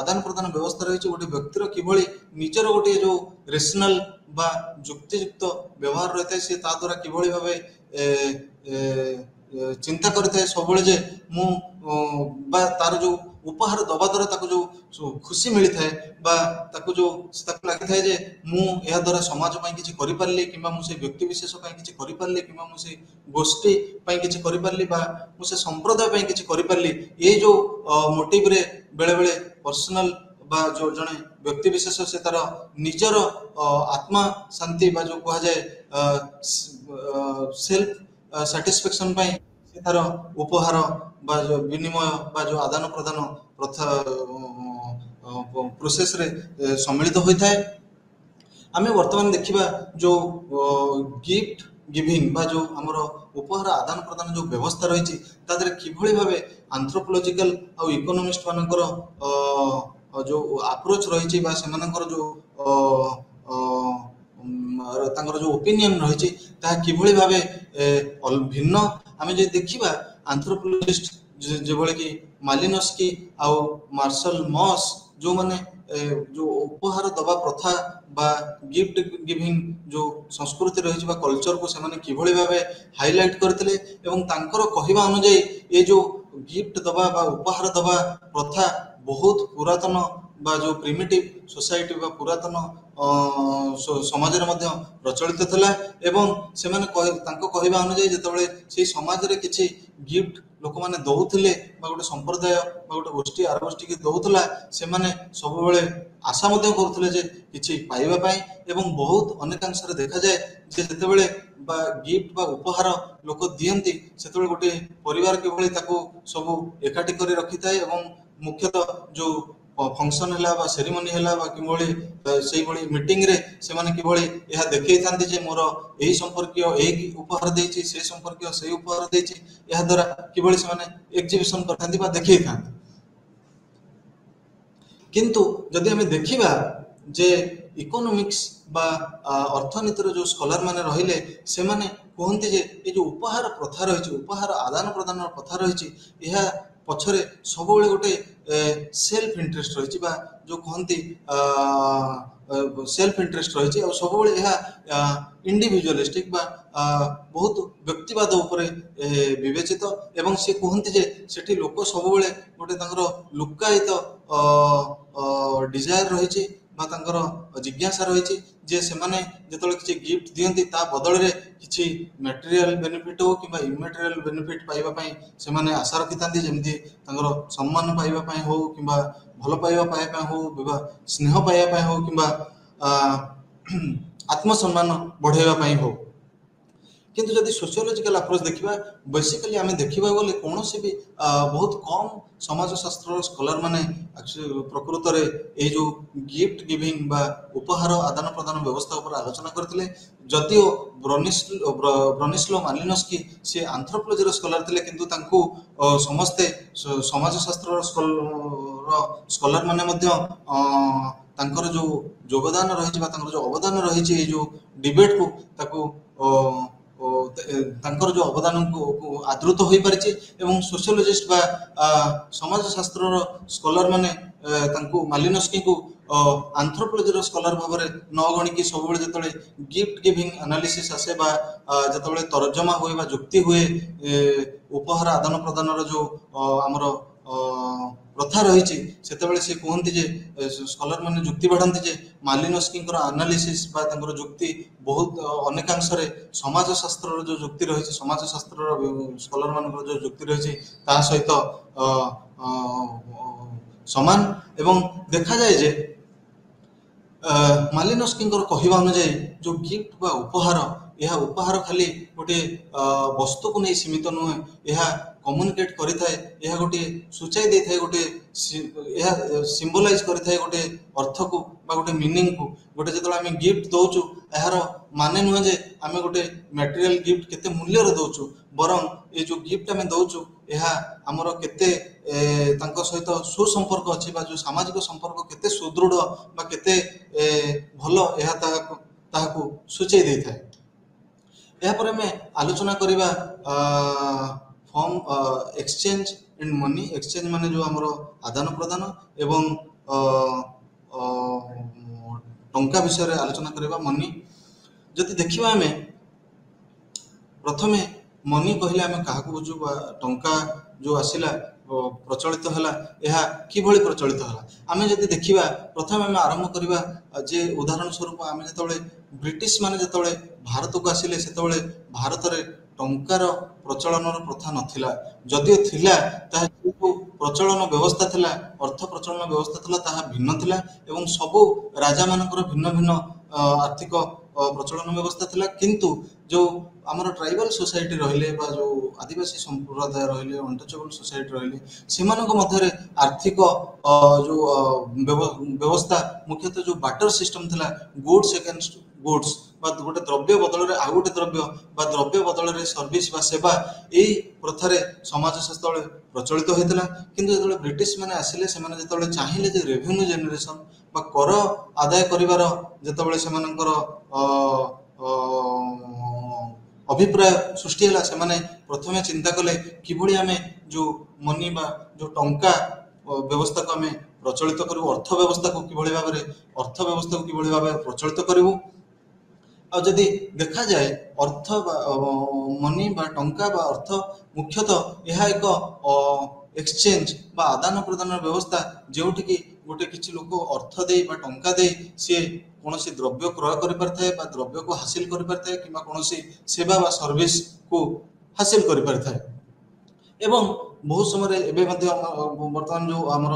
ଆଦାନ ପ୍ରଦାନ ବ୍ୟବସ୍ଥା ରହିଛି, ଗୋଟେ ବ୍ୟକ୍ତିର କିଭଳି ନିଜର ଗୋଟିଏ ଯେଉଁ ରେସନାଲ ବା ଯୁକ୍ତିଯୁକ୍ତ ବ୍ୟବହାର ରହିଥାଏ, ସେ ତା ଦ୍ୱାରା କିଭଳି ଭାବେ ଚିନ୍ତା କରିଥାଏ ସବୁବେଳେ ଯେ ମୁଁ ବା ତାର ଯେଉଁ ଉପହାର ଦେବା ଦ୍ୱାରା ତାକୁ ଯେଉଁ ଖୁସି ମିଳିଥାଏ ବା ତାକୁ ଲାଗିଥାଏ ଯେ ମୁଁ ଏହା ଦ୍ୱାରା ସମାଜ ପାଇଁ କିଛି କରିପାରିଲି, କିମ୍ବା ମୁଁ ସେ ବ୍ୟକ୍ତି ବିଶେଷ ପାଇଁ କିଛି କରିପାରିଲି, କିମ୍ବା ମୁଁ ସେ ଗୋଷ୍ଠୀ ପାଇଁ କିଛି କରିପାରିଲି, ବା ମୁଁ ସେ ସମ୍ପ୍ରଦାୟ ପାଇଁ କିଛି କରିପାରିଲି। ଏଇ ଯେଉଁ ମୋଟିଭରେ ବେଳେବେଳେ ପର୍ସନାଲ ବା ଯେଉଁ ଜଣେ ବ୍ୟକ୍ତି ବିଶେଷ ସେ ତାର ନିଜର ଆତ୍ମା ଶାନ୍ତି ବା ଯେଉଁ କୁହାଯାଏ ସେଲ୍ଫ ସାଟିସ୍ଫ୍ୟାକ୍ସନ ପାଇଁ ସେ ତାର ଉପହାର ବା ଯେଉଁ ବିନିମୟ ବା ଯେଉଁ ଆଦାନ ପ୍ରଦାନ ପ୍ରଥା ପ୍ରୋସେସରେ ସମ୍ମିଳିତ ହୋଇଥାଏ। ଆମେ ବର୍ତ୍ତମାନ ଦେଖିବା ଯେଉଁ ଗିଫ୍ଟ ଗିଭିଂ ବା ଯେଉଁ ଆମର ଉପହାର ଆଦାନ ପ୍ରଦାନ ଯେଉଁ ବ୍ୟବସ୍ଥା ରହିଛି, ତା ଦେହରେ କିଭଳି ଭାବେ ଆନ୍ଥ୍ରୋପୋଲୋଜିକାଲ ଆଉ ଇକୋନୋମିଷ୍ଟ ମାନଙ୍କର ଯେଉଁ ଆପ୍ରୋଚ୍ ରହିଛି ବା ସେମାନଙ୍କର ଯେଉଁ ତାଙ୍କର ଯେଉଁ ଓପିନିଅନ ରହିଛି, ତାହା କିଭଳି ଭାବେ ଭିନ୍ନ। ଆମେ ଯଦି ଦେଖିବା ଆନ୍ଥ୍ରୋପୋଲୋଜିଷ୍ଟ ଯେଭଳି କି ମାଲିନୋସ୍କି ଆଉ ମାର୍ଶଲ ମସ୍ ଯେଉଁମାନେ ଯେଉଁ ଉପହାର ଦେବା ପ୍ରଥା ବା ଗିଫ୍ଟ ଗିଭିଂ ଯେଉଁ ସଂସ୍କୃତି ରହିଛି ବା କଲଚରକୁ ସେମାନେ କିଭଳି ଭାବେ ହାଇଲାଇଟ୍ କରିଥିଲେ ଏବଂ ତାଙ୍କର କହିବା ଅନୁଯାୟୀ ଏ ଯେଉଁ ଗିଫ୍ଟ ଦେବା ବା ଉପହାର ଦେବା ପ୍ରଥା ବହୁତ ପୁରାତନ ବା ଯେଉଁ ପ୍ରିମିଟିଭ ସୋସାଇଟି ବା ପୁରାତନ ସମାଜରେ ମଧ୍ୟ ପ୍ରଚଳିତ ଥିଲା ଏବଂ ସେମାନେ ତାଙ୍କ କହିବା ଅନୁଯାୟୀ ଯେତେବେଳେ ସେଇ ସମାଜରେ କିଛି ଗିଫ୍ଟ ଲୋକମାନେ ଦଉଥିଲେ ବା ଗୋଟେ ସମ୍ପ୍ରଦାୟ ବା ଗୋଟେ ଗୋଷ୍ଠୀ ଆର ଗୋଷ୍ଠୀକି ଦଉଥିଲା ସେମାନେ ସବୁବେଳେ ଆଶା ମଧ୍ୟ କରୁଥିଲେ ଯେ କିଛି ପାଇବା ପାଇଁ ଏବଂ ବହୁତ ଅନେକାଂଶରେ ଦେଖାଯାଏ ଯେ ଯେତେବେଳେ ବା ଗିଫ୍ଟ ବା ଉପହାର ଲୋକ ଦିଅନ୍ତି ସେତେବେଳେ ଗୋଟେ ପରିବାର କିଭଳି ତାକୁ ସବୁ ଏକାଠି କରି ରଖିଥାଏ ଏବଂ ମୁଖ୍ୟତଃ ଯେଉଁ ଫଙ୍କସନ୍ ହେଲା ବା ସେରିମନି ହେଲା ବା କିଭଳି ସେଇଭଳି ମିଟିଂରେ ସେମାନେ କିଭଳି ଏହା ଦେଖେଇଥାନ୍ତି ଯେ ମୋର ଏହି ସମ୍ପର୍କୀୟ ଏହି ଉପହାର ଦେଇଛି, ସେ ସମ୍ପର୍କୀୟ ସେଇ ଉପହାର ଦେଇଛି, ଏହା ଦ୍ୱାରା କିଭଳି ସେମାନେ ଏକ୍ଜିବିସନ୍ କରିଥାନ୍ତି ବା ଦେଖେଇଥାନ୍ତି। କିନ୍ତୁ ଯଦି ଆମେ ଦେଖିବା ଯେ ଇକୋନୋମିକ୍ସ ବା ଅର୍ଥନୀତିର ଯେଉଁ ସ୍କଲାର ମାନେ ରହିଲେ ସେମାନେ କୁହନ୍ତି ଯେ ଏ ଯେଉଁ ଉପହାର ପ୍ରଥା ରହିଛି, ଉପହାର ଆଦାନ ପ୍ରଦାନର ପ୍ରଥା ରହିଛି, ଏହା ପଛରେ ସବୁବେଳେ ଗୋଟେ ସେଲ୍ଫ ଇଣ୍ଟରେଷ୍ଟ ରହିଛି ବା ଯେଉଁ କୁହନ୍ତି ସେଲ୍ଫ ଇଣ୍ଟରେଷ୍ଟ ରହିଛି ଆଉ ସବୁବେଳେ ଏହା ଇଣ୍ଡିଭିଜୁଆଲିଷ୍ଟିକ ବା ବହୁତ ବ୍ୟକ୍ତିବାଦ ଉପରେ ବିବେଚିତ ଏବଂ ସେ କୁହନ୍ତି ଯେ ସେଠି ଲୋକ ସବୁବେଳେ ଗୋଟେ ତାଙ୍କର ଲୁକ୍କାୟିତ ଡିଜାୟାର ରହିଛି ବା ତାଙ୍କର ଜିଜ୍ଞାସା ରହିଛି ଯେ ସେମାନେ ଯେତେବେଳେ କିଛି ଗିଫ୍ଟ ଦିଅନ୍ତି ତା ବଦଳରେ କିଛି ମ୍ୟାଟେରିଆଲ ବେନିଫିଟ୍ ହଉ କିମ୍ବା ଇମ୍ୟାଟେରିଆଲ ବେନିଫିଟ୍ ପାଇବା ପାଇଁ ସେମାନେ ଆଶା ରଖିଥାନ୍ତି, ଯେମିତି ତାଙ୍କର ସମ୍ମାନ ପାଇବା ପାଇଁ ହଉ କିମ୍ବା ଭଲ ପାଇବା ପାଇବା ପାଇଁ ହଉ କିମ୍ବା ସ୍ନେହ ପାଇବା ପାଇଁ ହଉ କିମ୍ବା ଆତ୍ମସମ୍ମାନ ବଢ଼ାଇବା ପାଇଁ ହଉ। କିନ୍ତୁ ଯଦି ସୋସିଓଲୋଜିକାଲ ଆପ୍ରୋଚ୍ ଦେଖିବା ବେସିକାଲି ଆମେ ଦେଖିବାକୁ ଗଲେ କୌଣସି ବି ବହୁତ କମ୍ ସମାଜଶାସ୍ତ୍ରର ସ୍କଲାର ମାନେ ପ୍ରକୃତରେ ଏଇ ଯେଉଁ ଗିଫ୍ଟ ଗିଭିଂ ବା ଉପହାର ଆଦାନ ପ୍ରଦାନ ବ୍ୟବସ୍ଥା ଉପରେ ଆଲୋଚନା କରିଥିଲେ। ଯଦିଓ ବ୍ରନିସ୍ଲୋ ମାଲିନୋସ୍କି ସେ ଆନ୍ଥ୍ରୋପୋଲୋଜିର ସ୍କଲାର ଥିଲେ କିନ୍ତୁ ତାଙ୍କୁ ସମସ୍ତେ ସମାଜଶାସ୍ତ୍ରର ସ୍କଲାର ମାନେ ମଧ୍ୟ ତାଙ୍କର ଯେଉଁ ଯୋଗଦାନ ରହିଛି ବା ତାଙ୍କର ଯେଉଁ ଅବଦାନ ରହିଛି ଏଇ ଯେଉଁ ଡିବେଟକୁ ତାକୁ ତାଙ୍କର ଯେଉଁ ଅବଦାନକୁ ଆଦୃତ ହୋଇପାରିଛି ଏବଂ ସୋସିଓଲୋଜିଷ୍ଟ ବା ସମାଜଶାସ୍ତ୍ରର ସ୍କଲାର ମାନେ ତାଙ୍କୁ ମାଲିନୋସ୍କିଙ୍କୁ ଆନ୍ଥ୍ରୋପୋଲୋଜିର ସ୍କଲାର ଭାବରେ ନ ଗଣିକି ସବୁବେଳେ ଯେତେବେଳେ ଗିଫ୍ଟ ଗିଭିଂ ଆନାଲିସିସ୍ ଆସେ ବା ଯେତେବେଳେ ତର୍ଜମା ହୁଏ ବା ଯୁକ୍ତି ହୁଏ ଉପହାର ଆଦାନ ପ୍ରଦାନର ଯେଉଁ ଆମର ପ୍ରଥା ରହିଛି ସେତେବେଳେ ସେ କୁହନ୍ତି ଯେ ସ୍କଲାର ମାନେ ଯୁକ୍ତି ବାଢ଼ନ୍ତି ଯେ ମାଲିନୋସ୍କିଙ୍କର ଆନାଲିସିସ୍ ବା ତାଙ୍କର ଯୁକ୍ତି ବହୁତ ଅନେକାଂଶରେ ସମାଜଶାସ୍ତ୍ରର ଯେଉଁ ଯୁକ୍ତି ରହିଛି, ସମାଜଶାସ୍ତ୍ରର ସ୍କଲାର ମାନଙ୍କର ଯେଉଁ ଯୁକ୍ତି ରହିଛି ତା ସହିତ ସମାନ ଏବଂ ଦେଖାଯାଏ ଯେ ମାଲିନୋସ୍କିଙ୍କର କହିବା ଅନୁଯାୟୀ ଯେଉଁ ଗିଫ୍ଟ ବା ଉପହାର ଏହା ଉପହାର ଖାଲି ଗୋଟିଏ ବସ୍ତୁକୁ ନେଇ ସୀମିତ ନୁହେଁ, ଏହା କମ୍ୟୁନିକେଟ୍ କରିଥାଏ, ଏହା ଗୋଟିଏ ସୂଚାଇ ଦେଇଥାଏ, ଗୋଟିଏ ଏହା ସିମ୍ବଲାଇଜ୍ କରିଥାଏ ଗୋଟିଏ ଅର୍ଥକୁ ବା ଗୋଟେ ମିନିଂକୁ। ଗୋଟେ ଯେତେବେଳେ ଆମେ ଗିଫ୍ଟ ଦେଉଛୁ ଏହାର ମାନେ ନୁହେଁ ଯେ ଆମେ ଗୋଟେ ମ୍ୟାଟେରିଆଲ ଗିଫ୍ଟ କେତେ ମୂଲ୍ୟର ଦେଉଛୁ, ବରଂ ଏ ଯେଉଁ ଗିଫ୍ଟ ଆମେ ଦେଉଛୁ ଏହା ଆମର କେତେ ତାଙ୍କ ସହିତ ସୁସମ୍ପର୍କ ଅଛି ବା ଯେଉଁ ସାମାଜିକ ସମ୍ପର୍କ କେତେ ସୁଦୃଢ଼ ବା କେତେ ଭଲ ଏହା ତାହାକୁ ସୂଚାଇ ଦେଇଥାଏ। ଏହାପରେ ଆମେ ଆଲୋଚନା କରିବା form exchange and money. Exchange ମାନେ ଯେଉଁ ଆମର ଆଦାନ ପ୍ରଦାନ ଏବଂ ଟଙ୍କା ବିଷୟରେ ଆଲୋଚନା କରିବା ମନି। ଯଦି ଦେଖିବା ଆମେ ପ୍ରଥମେ ମନି କହିଲେ ଆମେ କାହାକୁ ବୁଝୁ ବା ଟଙ୍କା ଯେଉଁ ଆସିଲା ପ୍ରଚଳିତ ହେଲା ଏହା କିଭଳି ପ୍ରଚଳିତ ହେଲା। ଆମେ ଯଦି ଦେଖିବା ପ୍ରଥମେ ଆମେ ଆରମ୍ଭ କରିବା ଯେ ଉଦାହରଣ ସ୍ୱରୂପ ଆମେ ଯେତେବେଳେ ବ୍ରିଟିଶ ମାନେ ଯେତେବେଳେ ଭାରତକୁ ଆସିଲେ ସେତେବେଳେ ଭାରତରେ ଟଙ୍କାର ପ୍ରଚଳନର ପ୍ରଥା ନଥିଲା, ଯଦିଓ ଥିଲା ତାହା ଯେଉଁ ପ୍ରଚଳନ ବ୍ୟବସ୍ଥା ଥିଲା, ଅର୍ଥ ପ୍ରଚଳନ ବ୍ୟବସ୍ଥା ଥିଲା ତାହା ଭିନ୍ନ ଥିଲା ଏବଂ ସବୁ ରାଜାମାନଙ୍କର ଭିନ୍ନ ଭିନ୍ନ ଆର୍ଥିକ ପ୍ରଚଳନ ବ୍ୟବସ୍ଥା ଥିଲା। କିନ୍ତୁ ଯେଉଁ ଆମର ଟ୍ରାଇବାଲ ସୋସାଇଟି ରହିଲେ ବା ଯେଉଁ ଆଦିବାସୀ ସମ୍ପ୍ରଦାୟ ରହିଲେ, ଅନଟଚେବଲ ସୋସାଇଟି ରହିଲେ, ସେମାନଙ୍କ ମଧ୍ୟରେ ଆର୍ଥିକ ଯେଉଁ ବ୍ୟବସ୍ଥା ମୁଖ୍ୟତଃ ଯେଉଁ ବାଟର ସିଷ୍ଟମ ଥିଲା, ଗୁଡ୍ସ ଏଗେନଷ୍ଟ ଗୁଡ୍ସ ବା ଗୋଟେ ଦ୍ରବ୍ୟ ବଦଳରେ ଆଉ ଗୋଟେ ଦ୍ରବ୍ୟ ବା ଦ୍ରବ୍ୟ ବଦଳରେ ସର୍ଭିସ ବା ସେବା, ଏଇ ପ୍ରଥାରେ ସମାଜ ସେତେବେଳେ ପ୍ରଚଳିତ ହୋଇଥିଲା। କିନ୍ତୁ ଯେତେବେଳେ ବ୍ରିଟିଶ ମାନେ ଆସିଲେ ସେମାନେ ଯେତେବେଳେ ଚାହିଁଲେ ଯେ ରେଭିନ୍ୟୁ ଜେନେରେସନ ବା କର ଆଦାୟ କରିବାର ଯେତେବେଳେ ସେମାନଙ୍କର अभिप्राय सृष्टि है से प्रथम चिंता कले किभली आमे जो मनी बा जो टंका व्यवस्था को आमे प्रचलित करू अर्थ व्यवस्था को किभली भाव प्रचलित करू आ जदि देखा जाए अर्थ मनी बा टंका बा अर्थ मुख्यतः यह एक एक्सचेंज बा आदान प्रदान व्यवस्था जोटि कि गोटे किसी लोक अर्थ दे बा टंका दे सी कौन द्रव्य क्रय कर पारे बा द्रव्य को हासिल कर पारे कि कौन सेवा बा सर्विस को हासिल कर पारे एवं बहुत समय बर्तमान जो आमर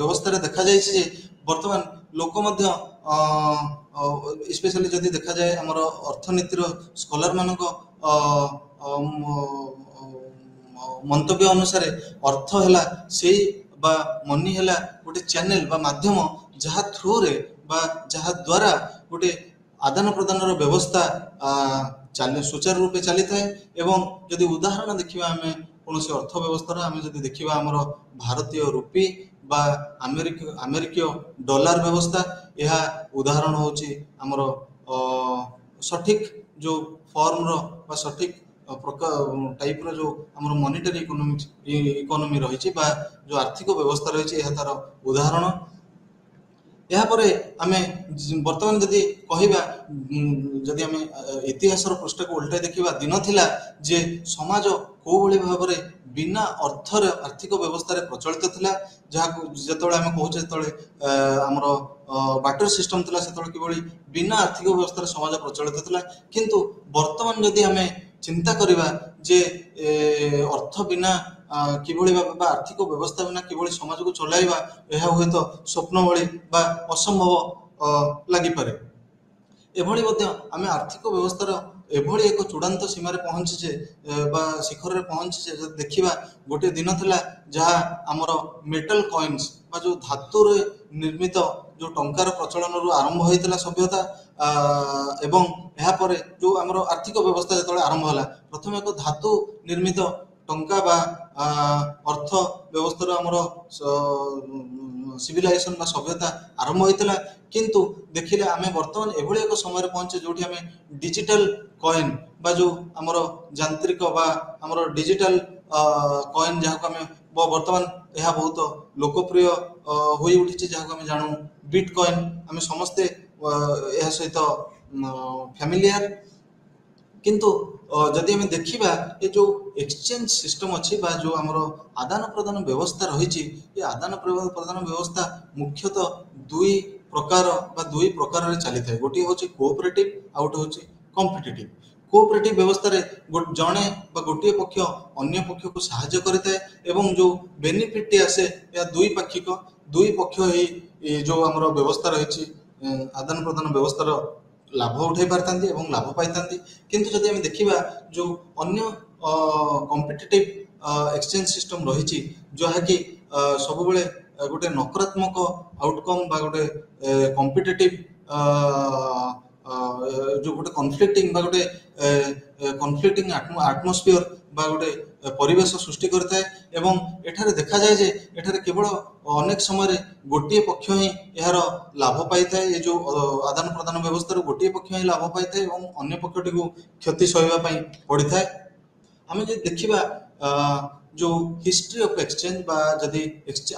व्यवस्था देखा जाए बर्तमान लोक स्पेशली जदि देखा जाए आमर अर्थनीतिर स्कॉलर मानक मंतव्य अनुसार अर्थ है से बा मनी है गोटे चैनल बा माध्यम जहाँ थ्रू रे बा जहाँ द्वारा गोटे आदान प्रदान व्यवस्था सुचारू रूपे चली थाए एवं जदि उदाहरण देखिबा आमे कौन अर्थ व्यवस्था आमे जदि देखिबा हमर भारतीय रुपी बा अमेरिकीय डॉलर व्यवस्था यह उदाहरण होची हमर सठिक जो फॉर्म रो बा सठिक टाइप रो जो हमर मॉनेटरी इकोनॉमी रही बा जो आर्थिक व्यवस्था रही है तार उदाहरण यहाँ पर आमे वर्तमान जदि कहबा जदि आमे इतिहास पृष्ठ को उल्टा देखिबा दिन थिला जे समाज को भली भाव में बिना अर्थर आर्थिक व्यवस्था प्रचलित थिला जहाँ जिते आम कहूँ जो आमर बाटर सिस्टम थिला सेतବେଳେ किभली बिना आर्थिक व्यवस्था समाज प्रचलित थिला किंतु वर्तमान जदि आमे चिंता करिबा जे अर्थ बिना किभली भाव आर्थिक व्यवस्था बिना किभली समाज को चलाइबा यह हुए तो स्वप्न भली बा असंभव लगी पारे एभली आमे आर्थिक व्यवस्थार एभली एक चूड़ांत सीमार पहुंचीचे बा शिखर पहुंचीचे जब देखिबा गोटे दिन थिला जहाँ आमर मेटल कॉइन्स बा जो धातु रे निर्मित जो टंकार प्रचलन रु आरंभ होइतला सभ्यता एवं यहाँ पर जो आमर आर्थिक व्यवस्था जो आरंभ होला प्रथम एक धातु निर्मित टंका बा अर्थ व्यवस्था आमर सिविलाइजेशन बा सभ्यता आरंभ होइतला किंतु देखिले आमे वर्तमान एभली एक समय पहुंचे जोठी आमे डिजिटल कॉइन बा जो आमर यांत्रिक बा आमर डिजिटल कॉइन जहाँ को आमे वर्तमान यह बहुत लोकप्रिय होई उठी जहाँ को आमे जानू बिटकॉइन आमे समस्ते यह सहित फैमिलियर किंतु जदि आमे देखिबा ये जो एक्सचेंज सिस्टम अच्छी बा जो आमर आदान प्रदान व्यवस्था रही ये आदान प्रदान व्यवस्था मुख्यतः दुई प्रकार रे चली थाए गोटे होची कोऑपरेटिव आ गोटे होची कॉम्पिटिटिव कोऑपरेटिव व्यवस्था रे जणे बा गोटे पक्ष अन्य पक्ष को सहायता करता है एवं जो बेनिफिट आसे या दुई पक्ष ही जो आमर व्यवस्था रही आदान प्रदान व्यवस्था लाभ उठाई पारतांती एवं लाभ पाइतांती किंतु जदि आमे देखिबा जो अन्य कॉम्पिटिटिव एक्सचेंज सिस्टम रही जहाँ कि सब बेले गोटे नकारात्मक आउटकम बा गोटे कॉम्पिटिटिव जो गोटे कॉन्फ्लिक्टिंग एटमॉस्फेयर बा गोटे परिवेश सृष्टि करता है एवं एठारे देखा जाए जे एठारे केवल अनेक समय गोटे पक्ष ही यार लाभ पाई थाए ये जो आदान प्रदान व्यवस्था गोटे पक्ष ही लाभ पाई थाए एवं अन्य पक्षटी को क्षति सहवा पड़ी थाए आमे जे देखिबा जो हिस्ट्री ऑफ एक्सचेंज बा जदि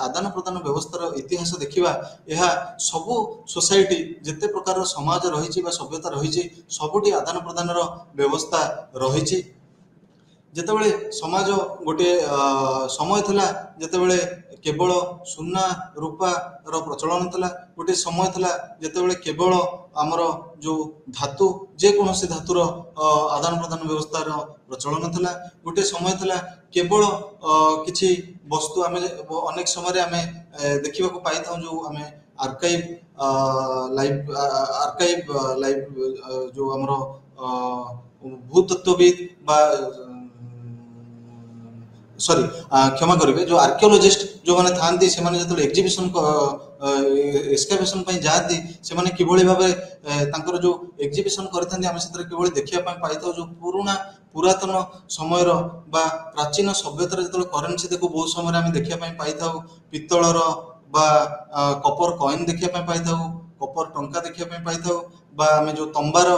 आदान प्रदान व्यवस्थार इतिहास देखिबा यह सबु सोसाइटी जिते प्रकार समाज रही सभ्यता रही सबुटी आदान प्रदान व्यवस्था रही जेतेबेले समाज गोटे समय थिला जेतेबेले केवल सुना रूपा रो प्रचलन थिला गोटे समय थिला जेतेबेले केवल आमर जो धातु जे कोनोसी धातुर आदान प्रदान व्यवस्थार प्रचलन थिला गोटे समय थिला केवल किछि वस्तु आमे अनेक समय आमे देखिबा को पाई थाउ जो आमे आर्काइव लाइव जो आमर भूतत्वविद बा सॉरी क्षमा करेंगे जो आर्कियोलॉजिस्ट जो माने थांती से माने जतले एग्जीबिशन एक्सकैवेशन पई जाती से माने किभली भाबे तांकर जो एग्जीबिशन करथांती हम सेतर किभली देखिया पई पाइथौ जो पुरातन समयर बा प्राचीन सभ्यतार जतले करेंसी देखो बहुत समय हम देखिया पई पाइथौ पित्तळर बा कपर कॉइन देखिया पई पाइथौ कपर टंका देखिया पई पाइथौ बा हमें जो तंबार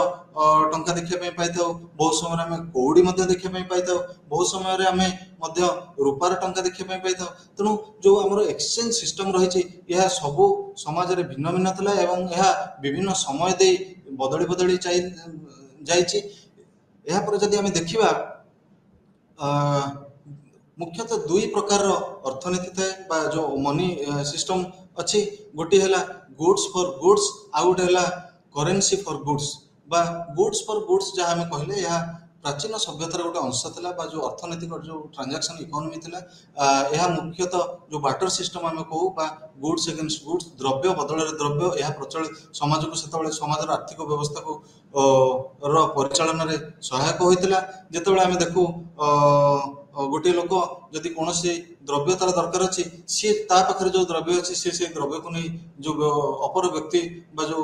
ଟଙ୍କା ଦେଖିବା ପାଇଁ ପାଇଥାଉ, ବହୁତ ସମୟରେ ଆମେ କଉଡ଼ି ମଧ୍ୟ ଦେଖିବା ପାଇଁ ପାଇଥାଉ, ବହୁତ ସମୟରେ ଆମେ ମଧ୍ୟ ରୂପାର ଟଙ୍କା ଦେଖିବା ପାଇଁ ପାଇଥାଉ। ତେଣୁ ଯେଉଁ ଆମର ଏକ୍ସଚେଞ୍ଜ ସିଷ୍ଟମ ରହିଛି ଏହା ସବୁ ସମାଜରେ ଭିନ୍ନ ଭିନ୍ନ ଥିଲା ଏବଂ ଏହା ବିଭିନ୍ନ ସମୟ ଦେଇ ବଦଳି ବଦଳି ଯାଇଛି। ଏହାପରେ ଯଦି ଆମେ ଦେଖିବା ମୁଖ୍ୟତଃ ଦୁଇ ପ୍ରକାରର ଅର୍ଥନୀତି ଥାଏ ବା ଯେଉଁ ମନି ସିଷ୍ଟମ ଅଛି। ଗୋଟିଏ ହେଲା ଗୁଡ୍ସ ଫର୍ ଗୁଡ୍ସ, ଆଉ ଗୋଟେ ହେଲା କରେନ୍ସି ଫର୍ ଗୁଡ୍ସ ବା ଗୁଡ୍ସ ଫର୍ ଗୁଡ୍ସ ଯାହା ଆମେ କହିଲେ ଏହା ପ୍ରାଚୀନ ସଭ୍ୟତାର ଗୋଟେ ଅଂଶ ଥିଲା ବା ଯେଉଁ ଅର୍ଥନୈତିକ ଯେଉଁ ଟ୍ରାଞ୍ଜାକ୍ସନ ଇକୋନୋମି ଥିଲା। ଏହା ମୁଖ୍ୟତଃ ଯେଉଁ ବାଟର ସିଷ୍ଟମ ଆମେ କହୁ ବା ଗୁଡ୍ସ ଏଗେନ୍ଷ୍ଟ ଗୁଡ୍ସ, ଦ୍ରବ୍ୟ ବଦଳରେ ଦ୍ରବ୍ୟ, ଏହା ପ୍ରଚଳିତ ସମାଜକୁ ସେତେବେଳେ ସମାଜର ଆର୍ଥିକ ବ୍ୟବସ୍ଥାକୁ ର ପରିଚାଳନାରେ ସହାୟକ ହୋଇଥିଲା। ଯେତେବେଳେ ଆମେ ଦେଖୁ ଗୋଟିଏ ଲୋକ ଯଦି କୌଣସି ଦ୍ରବ୍ୟ ତାର ଦରକାର ଅଛି, ସିଏ ତା ପାଖରେ ଯେଉଁ ଦ୍ରବ୍ୟ ଅଛି ସିଏ ସେଇ ଦ୍ରବ୍ୟକୁ ନେଇ ଯେଉଁ ଅପର ବ୍ୟକ୍ତି ବା ଯେଉଁ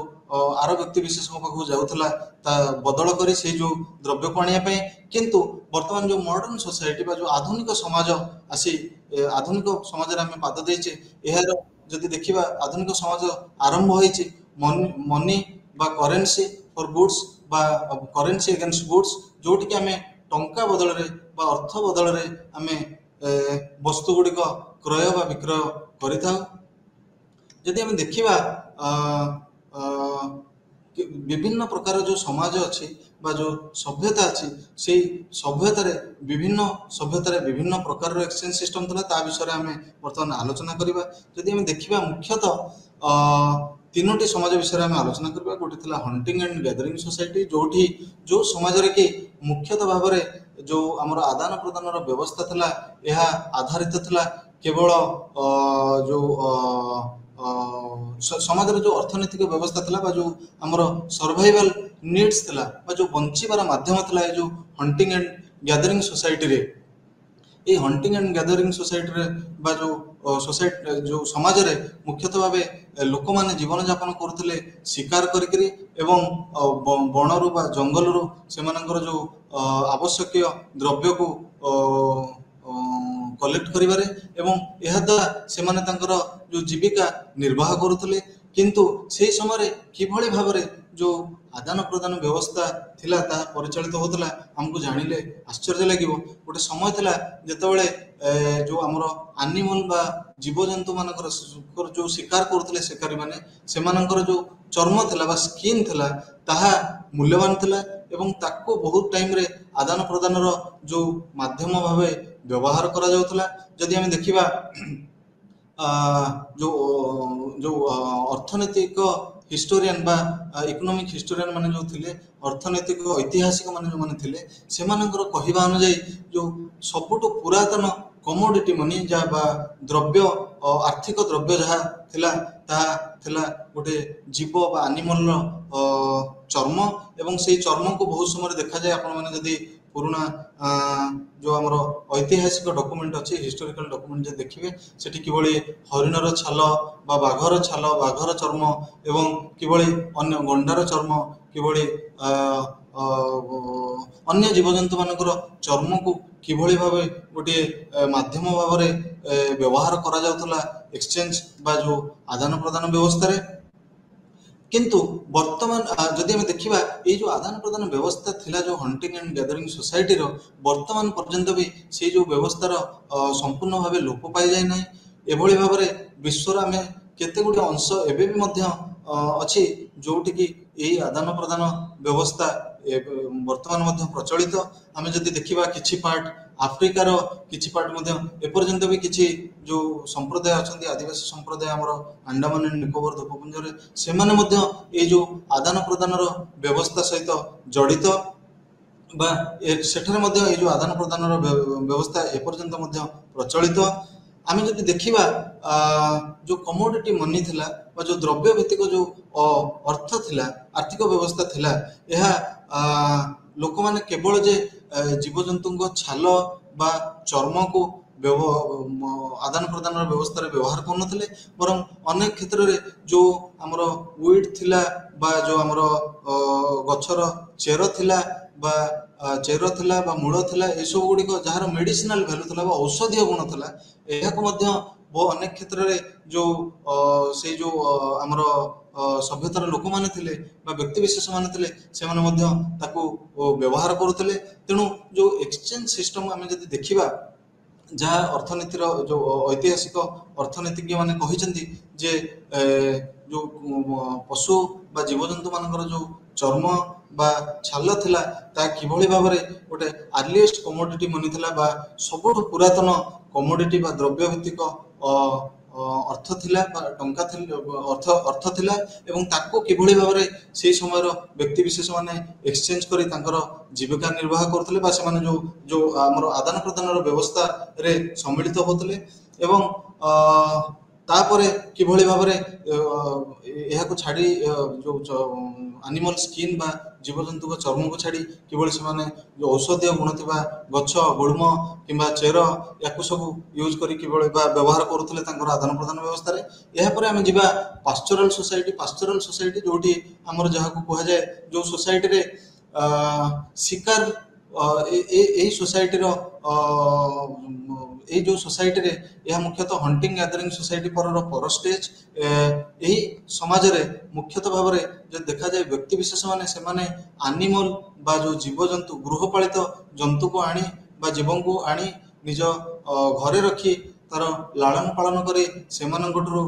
ଆର ବ୍ୟକ୍ତି ବିଶେଷଙ୍କ ପାଖକୁ ଯାଉଥିଲା ତା ବଦଳ କରି ସେଇ ଯେଉଁ ଦ୍ରବ୍ୟକୁ ଆଣିବା ପାଇଁ। କିନ୍ତୁ ବର୍ତ୍ତମାନ ଯେଉଁ ମଡର୍ଣ୍ଣ ସୋସାଇଟି ବା ଯେଉଁ ଆଧୁନିକ ସମାଜ ଆସି ଆଧୁନିକ ସମାଜରେ ଆମେ ପାଦ ଦେଇଛେ, ଏହାର ଯଦି ଦେଖିବା ଆଧୁନିକ ସମାଜ ଆରମ୍ଭ ହୋଇଛି ମନି ବା କରେନ୍ସି ଫର୍ ଗୁଡ୍ସ ବା କରେନ୍ସି ଏଗେନ୍ଷ୍ଟ ଗୁଡ୍ସ, ଯୋଉଠିକି ଆମେ ଟଙ୍କା ବଦଳରେ ବା ଅର୍ଥ ବଦଳରେ ଆମେ ବସ୍ତୁ ଗୁଡ଼ିକ କ୍ରୟ ବା ବିକ୍ରୟ କରିଥାଉ। ଯଦି ଆମେ ଦେଖିବା ବିଭିନ୍ନ ପ୍ରକାର ଯେଉଁ ସମାଜ ଅଛି ବା ଯେଉଁ ସଭ୍ୟତା ଅଛି, ସେଇ ସଭ୍ୟତାରେ ବିଭିନ୍ନ ପ୍ରକାରର ଏକ୍ସଚେଞ୍ଜ ସିଷ୍ଟମ ଥିଲା। ତା ବିଷୟରେ ଆମେ ବର୍ତ୍ତମାନ ଆଲୋଚନା କରିବା। ଯଦି ଆମେ ଦେଖିବା ମୁଖ୍ୟତଃ ତିନୋଟି ସମାଜ ବିଷୟରେ ଆମେ ଆଲୋଚନା କରିବା। ଗୋଟେ ଥିଲା ହଣ୍ଟିଂ ଆଣ୍ଡ ଗ୍ୟାଦରିଂ ସୋସାଇଟି, ଯେଉଁ ସମାଜରେ କି ମୁଖ୍ୟତଃ ଭାବରେ ଯେଉଁ ଆମର ଆଦାନ ପ୍ରଦାନର ବ୍ୟବସ୍ଥା ଥିଲା ଏହା ଆଧାରିତ ଥିଲା କେବଳ ଯେଉଁ ସମାଜରେ ଯେଉଁ ଅର୍ଥନୈତିକ ବ୍ୟବସ୍ଥା ଥିଲା ବା ଯେଉଁ ଆମର ସର୍ଭାଇଭାଲ ନିଡ୍ସ ଥିଲା ବା ଯେଉଁ ବଞ୍ଚିବାର ମାଧ୍ୟମ ଥିଲା ଏ ଯେଉଁ ହଣ୍ଟିଂ ଆଣ୍ଡ ଗ୍ୟାଦରିଂ ସୋସାଇଟିରେ। এই হন্টিং ଆଣ୍ଡ ଗ୍ୟାଦରିଂ ସୋସାଇଟିରେ ବା ଯେଉଁ ସମାଜରେ ମୁଖ୍ୟତଃ ଭାବେ ଲୋକମାନେ ଜୀବନଯାପନ କରୁଥିଲେ ଶିକାର କରିକିରି ଏବଂ ବଣରୁ ବା ଜଙ୍ଗଲରୁ ସେମାନଙ୍କର ଯେଉଁ ଆବଶ୍ୟକୀୟ ଦ୍ରବ୍ୟକୁ କଲେକ୍ଟ କରିବାରେ ଏବଂ ଏହାଦ୍ୱାରା ସେମାନେ ତାଙ୍କର ଯେଉଁ ଜୀବିକା ନିର୍ବାହ କରୁଥିଲେ। କିନ୍ତୁ ସେହି ସମୟରେ କିଭଳି ଭାବରେ ଯେଉଁ ଆଦାନ ପ୍ରଦାନ ବ୍ୟବସ୍ଥା ଥିଲା ତାହା ପରିଚାଳିତ ହେଉଥିଲା ଆମକୁ ଜାଣିଲେ ଆଶ୍ଚର୍ଯ୍ୟ ଲାଗିବ। ଗୋଟେ ସମୟ ଥିଲା ଯେତେବେଳେ ଯେଉଁ ଆମର ଆନିମଲ ବା ଜୀବଜନ୍ତୁ ମାନଙ୍କର ଯେଉଁ ଶିକାର କରୁଥିଲେ ଶିକାରୀମାନେ, ସେମାନଙ୍କର ଯେଉଁ ଚର୍ମ ଥିଲା ବା ସ୍କିନ୍ ଥିଲା ତାହା ମୂଲ୍ୟବାନ ଥିଲା ଏବଂ ତାକୁ ବହୁତ ଟାଇମରେ ଆଦାନ ପ୍ରଦାନର ଯେଉଁ ମାଧ୍ୟମ ଭାବେ ବ୍ୟବହାର କରାଯାଉଥିଲା। ଯଦି ଆମେ ଦେଖିବା ଯେଉଁ ଅର୍ଥନୈତିକ ହିଷ୍ଟୋରିଆନ ବା ଇକୋନୋମିକ ହିଷ୍ଟୋରିଆନ ମାନେ ଯେଉଁ ଥିଲେ, ଅର୍ଥନୈତିକ ଐତିହାସିକ ମାନେ ଯେଉଁମାନେ ଥିଲେ, ସେମାନଙ୍କର କହିବା ଅନୁଯାୟୀ ଯେଉଁ ସବୁଠୁ ପୁରାତନ କମୋଡିଟି ମନି ଯାହା ବା ଦ୍ରବ୍ୟ ଆର୍ଥିକ ଦ୍ରବ୍ୟ ଯାହା ଥିଲା ତାହା ଥିଲା ଗୋଟେ ଜୀବ ବା ଆନିମଲର ଚର୍ମ ଏବଂ ସେଇ ଚର୍ମକୁ ବହୁତ ସମୟରେ ଦେଖାଯାଏ। ଆପଣମାନେ ଯଦି ପୁରୁଣା ଯେଉଁ ଆମର ଐତିହାସିକ ଡକୁମେଣ୍ଟ ଅଛି, ହିଷ୍ଟୋରିକାଲ ଡକୁମେଣ୍ଟ ଯଦି ଦେଖିବେ, ସେଠି କିଭଳି ହରିଣର ଛାଲ ବା ବାଘର ଛାଲ, ବାଘର ଚର୍ମ ଏବଂ କିଭଳି ଅନ୍ୟ ଗଣ୍ଡାର ଚର୍ମ, କିଭଳି ଅନ୍ୟ ଜୀବଜନ୍ତୁ ମାନଙ୍କର ଚର୍ମକୁ କିଭଳି ଭାବେ ଗୋଟିଏ ମାଧ୍ୟମ ଭାବରେ ବ୍ୟବହାର କରାଯାଉଥିଲା ଏକ୍ସଚେଞ୍ଜ ବା ଯେଉଁ ଆଦାନ ପ୍ରଦାନ ବ୍ୟବସ୍ଥାରେ। କିନ୍ତୁ ବର୍ତ୍ତମାନ ଯଦି ଆମେ ଦେଖିବା ଏଇ ଯେଉଁ ଆଦାନ ପ୍ରଦାନ ବ୍ୟବସ୍ଥା ଥିଲା ଯେଉଁ ହଣ୍ଟିଂ ଆଣ୍ଡ ଗ୍ୟାଦରିଂ ସୋସାଇଟିର, ବର୍ତ୍ତମାନ ପର୍ଯ୍ୟନ୍ତ ବି ସେଇ ଯେଉଁ ବ୍ୟବସ୍ଥାର ସମ୍ପୂର୍ଣ୍ଣ ଭାବେ ଲୋପ ପାଇଯାଇ ନାହିଁ। ଏଭଳି ଭାବରେ ବିଶ୍ୱର ଆମେ କେତେ ଗୁଡ଼ିଏ ଅଂଶ ଏବେ ବି ମଧ୍ୟ ଅଛି ଯେଉଁଠିକି ଏହି ଆଦାନ ପ୍ରଦାନ ବ୍ୟବସ୍ଥା ବର୍ତ୍ତମାନ ମଧ୍ୟ ପ୍ରଚଳିତ। ଆମେ ଯଦି ଦେଖିବା କିଛି ପାର୍ଟ ଆଫ୍ରିକାର, କିଛି ପାର୍ଟ ମଧ୍ୟ ଏପର୍ଯ୍ୟନ୍ତ ବି କିଛି ଯେଉଁ ସମ୍ପ୍ରଦାୟ ଅଛନ୍ତି, ଆଦିବାସୀ ସମ୍ପ୍ରଦାୟ ଆମର ଆଣ୍ଡାମାନ ଆଣ୍ଡ ନିକୋବର ଦ୍ୱୀପପୁଞ୍ଜରେ, ସେମାନେ ମଧ୍ୟ ଏଇ ଯେଉଁ ଆଦାନ ପ୍ରଦାନର ବ୍ୟବସ୍ଥା ସହିତ ଜଡ଼ିତ ବା ସେଠାରେ ମଧ୍ୟ ଏଇ ଯେଉଁ ଆଦାନ ପ୍ରଦାନର ବ୍ୟବସ୍ଥା ଏପର୍ଯ୍ୟନ୍ତ ମଧ୍ୟ ପ୍ରଚଳିତ। ଆମେ ଯଦି ଦେଖିବା ଯେଉଁ କମୋଡିଟି ମନି ଥିଲା ବା ଯେଉଁ ଦ୍ରବ୍ୟ ଭିତ୍ତିକ ଯେଉଁ ଅର୍ଥ ଥିଲା, ଆର୍ଥିକ ବ୍ୟବସ୍ଥା ଥିଲା, ଏହା ଲୋକମାନେ କେବଳ ଯେ ଜୀବଜନ୍ତୁଙ୍କ ଛାଲ ବା ଚର୍ମକୁ ଆଦାନ ପ୍ରଦାନର ବ୍ୟବସ୍ଥାରେ ବ୍ୟବହାର କରୁନଥିଲେ, ବରଂ ଅନେକ କ୍ଷେତ୍ରରେ ଯେଉଁ ଆମର ଉଇଡ୍ ଥିଲା ବା ଯେଉଁ ଆମର ଗଛର ଚେର ଥିଲା ବା ମୂଳ ଥିଲା, ଏସବୁ ଗୁଡ଼ିକ ଯାହାର ମେଡିସିନାଲ ଭ୍ୟାଲୁ ଥିଲା ବା ଔଷଧୀୟ ଗୁଣ ଥିଲା, ଏହାକୁ ମଧ୍ୟ ବହୁ ଅନେକ କ୍ଷେତ୍ରରେ ଯୋଉ ସେଇ ଯୋଉ ଆମର ସଭ୍ୟତାର ଲୋକମାନେ ଥିଲେ ବା ବ୍ୟକ୍ତିବିଶେଷ ମାନେ ଥିଲେ ସେମାନେ ମଧ୍ୟ ତାକୁ ବ୍ୟବହାର କରୁଥିଲେ। ତେଣୁ ଯୋଉ ଏକ୍ସଚେଞ୍ଜ ସିଷ୍ଟମ ଆମେ ଯଦି ଦେଖିବା, ଯାହା ଅର୍ଥନୀତିର ଯୋଉ ଐତିହାସିକ ଅର୍ଥନୀତିଜ୍ଞ ମାନେ କହିଛନ୍ତି ଯେ ଯୋଉ ପଶୁ ବା ଜୀବଜନ୍ତୁ ମାନଙ୍କର ଯୋଉ ଚର୍ମ ବା ଛାଲ ଥିଲା ତାହା କିଭଳି ଭାବରେ ଗୋଟେ ଆର୍ଲିଏଷ୍ଟ କମୋଡିଟି ମନିଥିଲା ବା ସବୁଠୁ ପୁରାତନ କମୋଡିଟି ବା ଦ୍ରବ୍ୟ ଭିତ୍ତିକ ଅର୍ଥ ଥିଲା ବା ଟଙ୍କା ଥିଲା, ଅର୍ଥ ଥିଲା ଏବଂ ତାକୁ କିଭଳି ଭାବରେ ସେଇ ସମୟର ବ୍ୟକ୍ତି ବିଶେଷ ମାନେ ଏକ୍ସଚେଞ୍ଜ କରି ତାଙ୍କର ଜୀବିକା ନିର୍ବାହ କରୁଥିଲେ ବା ସେମାନେ ଯୋଉ ଯୋଉ ଆମର ଆଦାନ ପ୍ରଦାନର ବ୍ୟବସ୍ଥାରେ ସମ୍ମିଳିତ ହଉଥିଲେ ଏବଂ ତାପରେ କିଭଳି ଭାବରେ ଏହାକୁ ଛାଡ଼ି ଯୋଉ ଆନିମଲ ସ୍କିନ୍ ବା ଜୀବଜନ୍ତୁଙ୍କ ଚର୍ମକୁ ଛାଡ଼ି କିଭଳି ସେମାନେ ଯୋଉ ଔଷଧୀୟ ଗୁଣ ଥିବା ଗଛ ଗୁଳ୍ମ କିମ୍ବା ଚେର ୟାକୁ ସବୁ ୟୁଜ୍ କରି କିଭଳି ବା ବ୍ୟବହାର କରୁଥିଲେ ତାଙ୍କର ଆଦାନ ପ୍ରଦାନ ବ୍ୟବସ୍ଥାରେ। ଏହାପରେ ଆମେ ଯିବା ପାଶ୍ଚରାଲ ସୋସାଇଟି। ପାଶ୍ଚରାଲ ସୋସାଇଟି ଯୋଉଠି ଆମର ଯାହାକୁ କୁହାଯାଏ ଯୋଉ ସୋସାଇଟିରେ ଶିକାର ଏଇ ସୋସାଇଟିର ଏଇ ଯୋଉ ସୋସାଇଟିରେ ଏହା ମୁଖ୍ୟତଃ ହଣ୍ଟିଂ ଗ୍ୟାଦରିଂ ସୋସାଇଟି ପର ଷ୍ଟେଜ। ଏହି ସମାଜରେ ମୁଖ୍ୟତଃ ଭାବରେ ଯଦି ଦେଖାଯାଏ ବ୍ୟକ୍ତି ବିଶେଷ ମାନେ ସେମାନେ ଆନିମଲ ବା ଯୋଉ ଜୀବଜନ୍ତୁ ଗୃହପାଳିତ ଜନ୍ତୁକୁ ଆଣି ବା ଜୀବଙ୍କୁ ଆଣି ନିଜ ଘରେ ରଖି ତାର ଲାଳନ ପାଳନ କରି ସେମାନଙ୍କଠାରୁ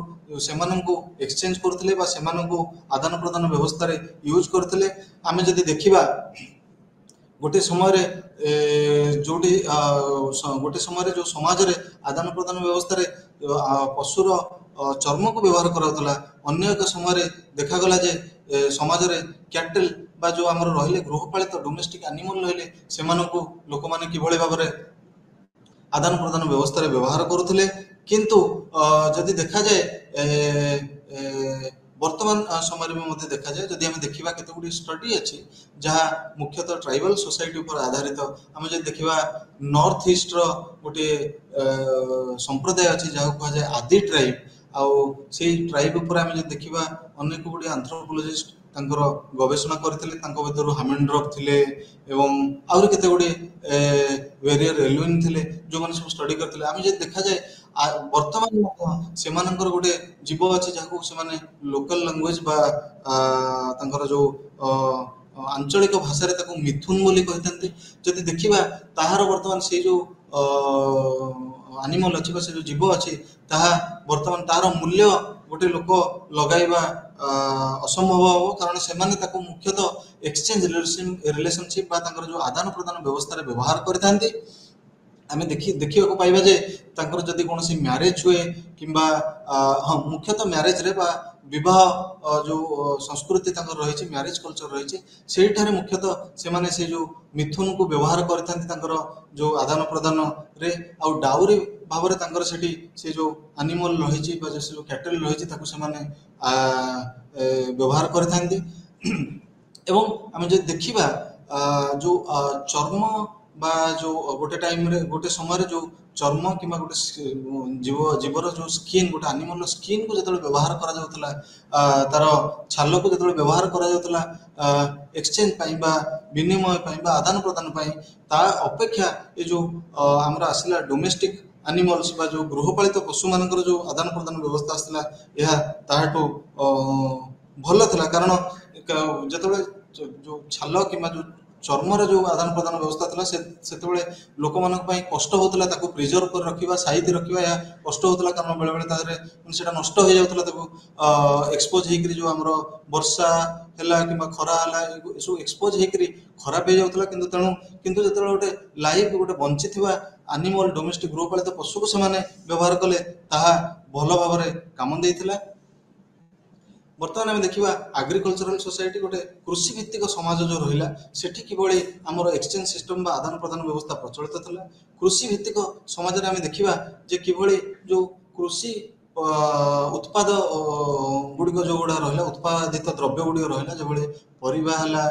ସେମାନଙ୍କୁ ଏକ୍ସଚେଞ୍ଜ କରୁଥିଲେ ବା ସେମାନଙ୍କୁ ଆଦାନ ପ୍ରଦାନ ବ୍ୟବସ୍ଥାରେ ୟୁଜ୍ କରୁଥିଲେ। ଆମେ ଯଦି ଦେଖିବା ଗୋଟେ ସମୟରେ ଯୋଉଠି ଗୋଟେ ସମୟରେ ଯୋଉ ସମାଜରେ ଆଦାନ ପ୍ରଦାନ ବ୍ୟବସ୍ଥାରେ ପଶୁର ଚର୍ମକୁ ବ୍ୟବହାର କରାଯାଉଥିଲା, ଅନ୍ୟ ଏକ ସମୟରେ ଦେଖାଗଲା ଯେ ସମାଜରେ କ୍ୟାଟେଲ ବା ଯୋଉ ଆମର ରହିଲେ ଗୃହପାଳିତ ଡୋମେଷ୍ଟିକ ଆନିମଲ ରହିଲେ ସେମାନଙ୍କୁ ଲୋକମାନେ କିଭଳି ଭାବରେ ଆଦାନ ପ୍ରଦାନ ବ୍ୟବସ୍ଥାରେ ବ୍ୟବହାର କରୁଥିଲେ। କିନ୍ତୁ ଯଦି ଦେଖାଯାଏ ବର୍ତ୍ତମାନ ସମୟରେ ବି ମଧ୍ୟ ଦେଖାଯାଏ, ଯଦି ଆମେ ଦେଖିବା କେତେ ଗୁଡ଼ିଏ ଷ୍ଟଡି ଅଛି ଯାହା ମୁଖ୍ୟତଃ ଟ୍ରାଇବାଲ ସୋସାଇଟି ଉପରେ ଆଧାରିତ। ଆମେ ଯଦି ଦେଖିବା ନର୍ଥ ଇଷ୍ଟର ଗୋଟିଏ ସମ୍ପ୍ରଦାୟ ଅଛି ଯାହାକୁ କୁହାଯାଏ ଆଦି ଟ୍ରାଇବ, ଆଉ ସେଇ ଟ୍ରାଇବ ଉପରେ ଆମେ ଯଦି ଦେଖିବା ଅନେକ ଗୁଡ଼ିଏ ଆନ୍ଥ୍ରୋପୋଲୋଜିଷ୍ଟ ତାଙ୍କର ଗବେଷଣା କରିଥିଲେ। ତାଙ୍କ ଭିତରୁ ହାମେଣ୍ଡ୍ରକ୍ ଥିଲେ ଏବଂ ଆହୁରି କେତେ ଗୁଡ଼ିଏ ଭେରିୟର ଏଲୁଇନ୍ ଥିଲେ ଯେଉଁମାନେ ସବୁ ଷ୍ଟଡି କରିଥିଲେ। ଆମେ ଯଦି ଦେଖାଯାଏ ବର୍ତ୍ତମାନ ମଧ୍ୟ ସେମାନଙ୍କର ଗୋଟେ ଜୀବ ଅଛି ଯାହାକୁ ସେମାନେ ଲୋକାଲ ଲାଙ୍ଗୁଏଜ ବା ତାଙ୍କର ଯୋଉ ଆଞ୍ଚଳିକ ଭାଷାରେ ତାକୁ ମିଥୁନ ବୋଲି କହିଥାନ୍ତି। ଯଦି ଦେଖିବା ତାହାର ବର୍ତ୍ତମାନ ସେଇ ଯୋଉ ଆନିମଲ ଅଛି ବା ସେ ଯୋଉ ଜୀବ ଅଛି ତାହା ବର୍ତ୍ତମାନ ତାହାର ମୂଲ୍ୟ ଗୋଟେ ଲୋକ ଲଗାଇବା ଅସମ୍ଭବ ହବ, କାରଣ ସେମାନେ ତାକୁ ମୁଖ୍ୟତଃ ଏକ୍ସଚେଞ୍ଜ ରିଲେସନସିପ୍ ବା ତାଙ୍କର ଯୋଉ ଆଦାନ ପ୍ରଦାନ ବ୍ୟବସ୍ଥାରେ ବ୍ୟବହାର କରିଥାନ୍ତି। ଆମେ ଦେଖିବାକୁ ପାଇବା ଯେ ତାଙ୍କର ଯଦି କୌଣସି ମ୍ୟାରେଜ ହୁଏ କିମ୍ବା ହଁ ମୁଖ୍ୟତଃ ମ୍ୟାରେଜରେ ବା ବିବାହ ଯୋଉ ସଂସ୍କୃତି ତାଙ୍କର ରହିଛି, ମ୍ୟାରେଜ କଲଚର ରହିଛି, ସେଇଠାରେ ମୁଖ୍ୟତଃ ସେମାନେ ସେଇ ଯୋଉ ମିଥୁନକୁ ବ୍ୟବହାର କରିଥାନ୍ତି ତାଙ୍କର ଯୋଉ ଆଦାନ ପ୍ରଦାନରେ। ଆଉ ଡାଉରି ଭାବରେ ତାଙ୍କର ସେଠି ସେ ଯୋଉ ଆନିମଲ ରହିଛି ବା ସେ ଯୋଉ କ୍ୟାଟେଲ ରହିଛି ତାକୁ ସେମାନେ ବ୍ୟବହାର କରିଥାନ୍ତି। ଏବଂ ଆମେ ଯଦି ଦେଖିବା ଯୋଉ ଚର୍ମ ବା ଯୋଉ ଗୋଟେ ଟାଇମରେ ଗୋଟେ ସମୟରେ ଯୋଉ ଚର୍ମ କିମ୍ବା ଗୋଟେ ଜୀବର ଯୋଉ ସ୍କିନ୍, ଗୋଟେ ଆନିମଲର ସ୍କିନ୍କୁ ଯେତେବେଳେ ବ୍ୟବହାର କରାଯାଉଥିଲା, ତାର ଛାଲକୁ ଯେତେବେଳେ ବ୍ୟବହାର କରାଯାଉଥିଲା ଏକ୍ସଚେଞ୍ଜ ପାଇଁ ବା ବିନିମୟ ପାଇଁ ବା ଆଦାନ ପ୍ରଦାନ ପାଇଁ, ତା ଅପେକ୍ଷା ଏ ଯୋଉ ଆମର ଆସିଲା ଡୋମେଷ୍ଟିକ ଆନିମଲ୍ସ ବା ଯୋଉ ଗୃହପାଳିତ ପଶୁମାନଙ୍କର ଯୋଉ ଆଦାନ ପ୍ରଦାନ ବ୍ୟବସ୍ଥା ଆସିଥିଲା ଏହା ତାହାଠୁ ଭଲ ଥିଲା। କାରଣ ଯେତେବେଳେ ଯୋଉ ଛାଲ କିମ୍ବା ଯୋଉ ଚର୍ମର ଯୋଉ ଆଦାନ ପ୍ରଦାନ ବ୍ୟବସ୍ଥା ଥିଲା ସେତେବେଳେ ଲୋକମାନଙ୍କ ପାଇଁ କଷ୍ଟ ହଉଥିଲା ତାକୁ ପ୍ରିଜର୍ଭ କରି ରଖିବା, ସାଇତି ରଖିବା, ଏହା କଷ୍ଟ ହଉଥିଲା କାରଣ ବେଳେବେଳେ ତା ଦେହରେ ସେଟା ନଷ୍ଟ ହେଇଯାଉଥିଲା, ତାକୁ ଏକ୍ସପୋଜ ହେଇକରି ଯୋଉ ଆମର ବର୍ଷା ହେଲା କିମ୍ବା ଖରା ହେଲା ଏସବୁ ଏକ୍ସପୋଜ ହେଇକରି ଖରାପ ହେଇଯାଉଥିଲା। କିନ୍ତୁ ଯେତେବେଳେ ଗୋଟେ ଲାଇଭ ଗୋଟେ ବଞ୍ଚିଥିବା ଆନିମଲ ଡୋମେଷ୍ଟିକ ଗୃହପାଳିତ ପଶୁକୁ ସେମାନେ ବ୍ୟବହାର କଲେ ତାହା ଭଲ ଭାବରେ କାମ ଦେଇଥିଲା। ବର୍ତ୍ତମାନ ଆମେ ଦେଖିବା ଆଗ୍ରିକଲଚରାଲ ସୋସାଇଟି, ଗୋଟେ କୃଷି ଭିତ୍ତିକ ସମାଜ ଯୋଉ ରହିଲା ସେଠି କିଭଳି ଆମର ଏକ୍ସଚେଞ୍ଜ ସିଷ୍ଟମ ବା ଆଦାନ ପ୍ରଦାନ ବ୍ୟବସ୍ଥା ପ୍ରଚଳିତ ଥିଲା। କୃଷି ଭିତ୍ତିକ ସମାଜରେ ଆମେ ଦେଖିବା ଯେ କିଭଳି ଯୋଉ କୃଷି ଉତ୍ପାଦ ଗୁଡ଼ିକ ଯୋଉଗୁଡ଼ା ରହିଲା, ଉତ୍ପାଦିତ ଦ୍ରବ୍ୟ ଗୁଡ଼ିକ ରହିଲା, ଯେଭଳି ପରିବା ହେଲା,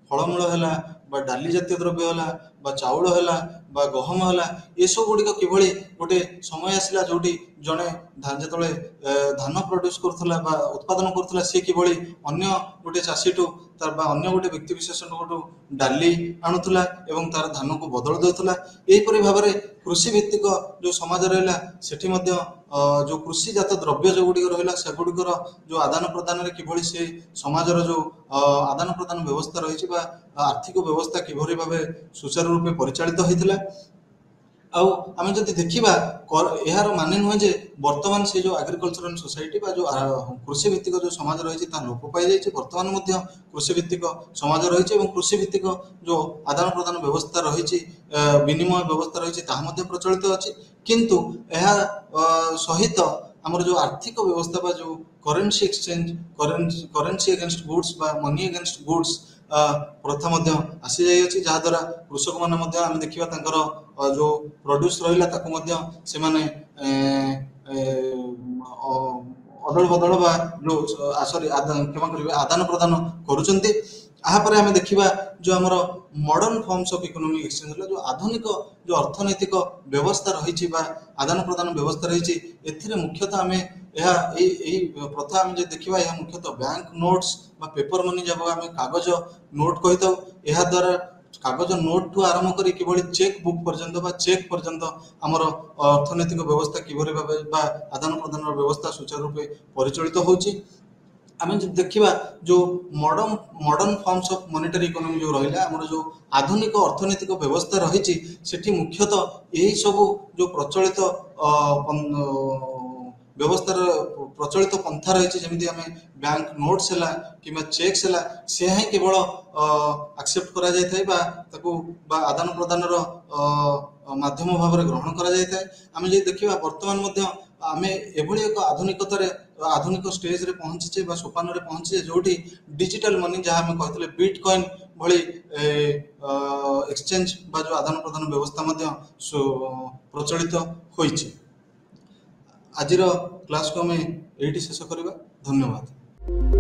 ଫଳମୂଳ ହେଲା ବା ଡାଲି ଜାତୀୟ ଦ୍ରବ୍ୟ ହେଲା ବା ଚାଉଳ ହେଲା ବା ଗହମ ହେଲା, ଏସବୁ ଗୁଡ଼ିକ କିଭଳି ଗୋଟେ ସମୟ ଆସିଲା ଯୋଉଠି ଜଣେ ଯେତେବେଳେ ଧାନ ପ୍ରଡ୍ୟୁସ କରୁଥିଲା ବା ଉତ୍ପାଦନ କରୁଥିଲା ସିଏ କିଭଳି ଅନ୍ୟ ଗୋଟେ ଚାଷୀଠୁ ବା ଅନ୍ୟ ଗୋଟେ ବ୍ୟକ୍ତି ବିଶେଷଠୁ ଡାଲି ଆଣୁଥିଲା ଏବଂ ତାର ଧାନକୁ ବଦଳ ଦେଉଥିଲା। ଏହିପରି ଭାବରେ कृषि भित्तिक जो समाज रहा सेठी मध्य जो कृषिजात द्रव्य जो गुड़िक रहा सेगुड़िकर जो आदान प्रदान किभଳି से समाजर जो आदान प्रदान व्यवस्था रही आर्थिक व्यवस्था किभଳି भाव सुचारू रूपे परिचालित होता आउ आम जब देखा यार माने नुहे जे बर्तमान से जो एग्रीकल्चरल सोसाइटी जो कृषि भित्तिक जो समाज रही लोप पाई बर्तमान कृषि भित्तिक समाज रही कृषि भित्तिक जो आदान प्रदान व्यवस्था रही विनिमय व्यवस्था रही प्रचलित अच्छी किंतु यह सहित आमर जो आर्थिक व्यवस्था जो currency exchange currency against goods money against goods प्रथा आसी जाइए जहाद्वारा कृषक मैंने आम देखा जो प्रोड्यूस रहा से अदल बदल जो सॉरी क्षमा करेंगे आदान प्रदान करुँच आम देखा जो आमर modern forms of economic exchange जो आधुनिक जो अर्थनैतिक व्यवस्था रही आदान प्रदान व्यवस्था रही मुख्यतः आम प्रथा आम देखा यह मुख्यतः बैंक नोट्स पेपर मनी जब आम कागज नोट कही था यह द्वारा कागज नोट ठू आरंभ कर किभଳି चेक बुक पर्यंत चेक पर्यंत आमर अर्थनैतिक व्यवस्था किभଳି भाव आदान प्रदान व्यवस्था सुचारू रूपे परिचालित होची आम देखा जो modern forms of monetary economy जो रहा आमर जो आधुनिक अर्थनैतिक व्यवस्था रही मुख्यतः यही सब जो प्रचलित व्यवस्थार प्रचलित पंथा रही जमी आम बैंक नोट्स है कि चेक्स है से ही केवल एक्सेप्ट करा जाए आदान प्रदान माध्यम भाव ग्रहण करा आम जो देखा बर्तमान आम एभली एक आधुनिकतार आधुनिक स्टेज रे पहुंचे सोपान रे पहुंचे जोटी डिजिटल मनी जहाँ आम कहते बिटकॉइन भली एक्सचेंज जो आदान प्रदान व्यवस्था प्रचलित होइछि। आजिर क्लास को आम ये शेष करवा। धन्यवाद।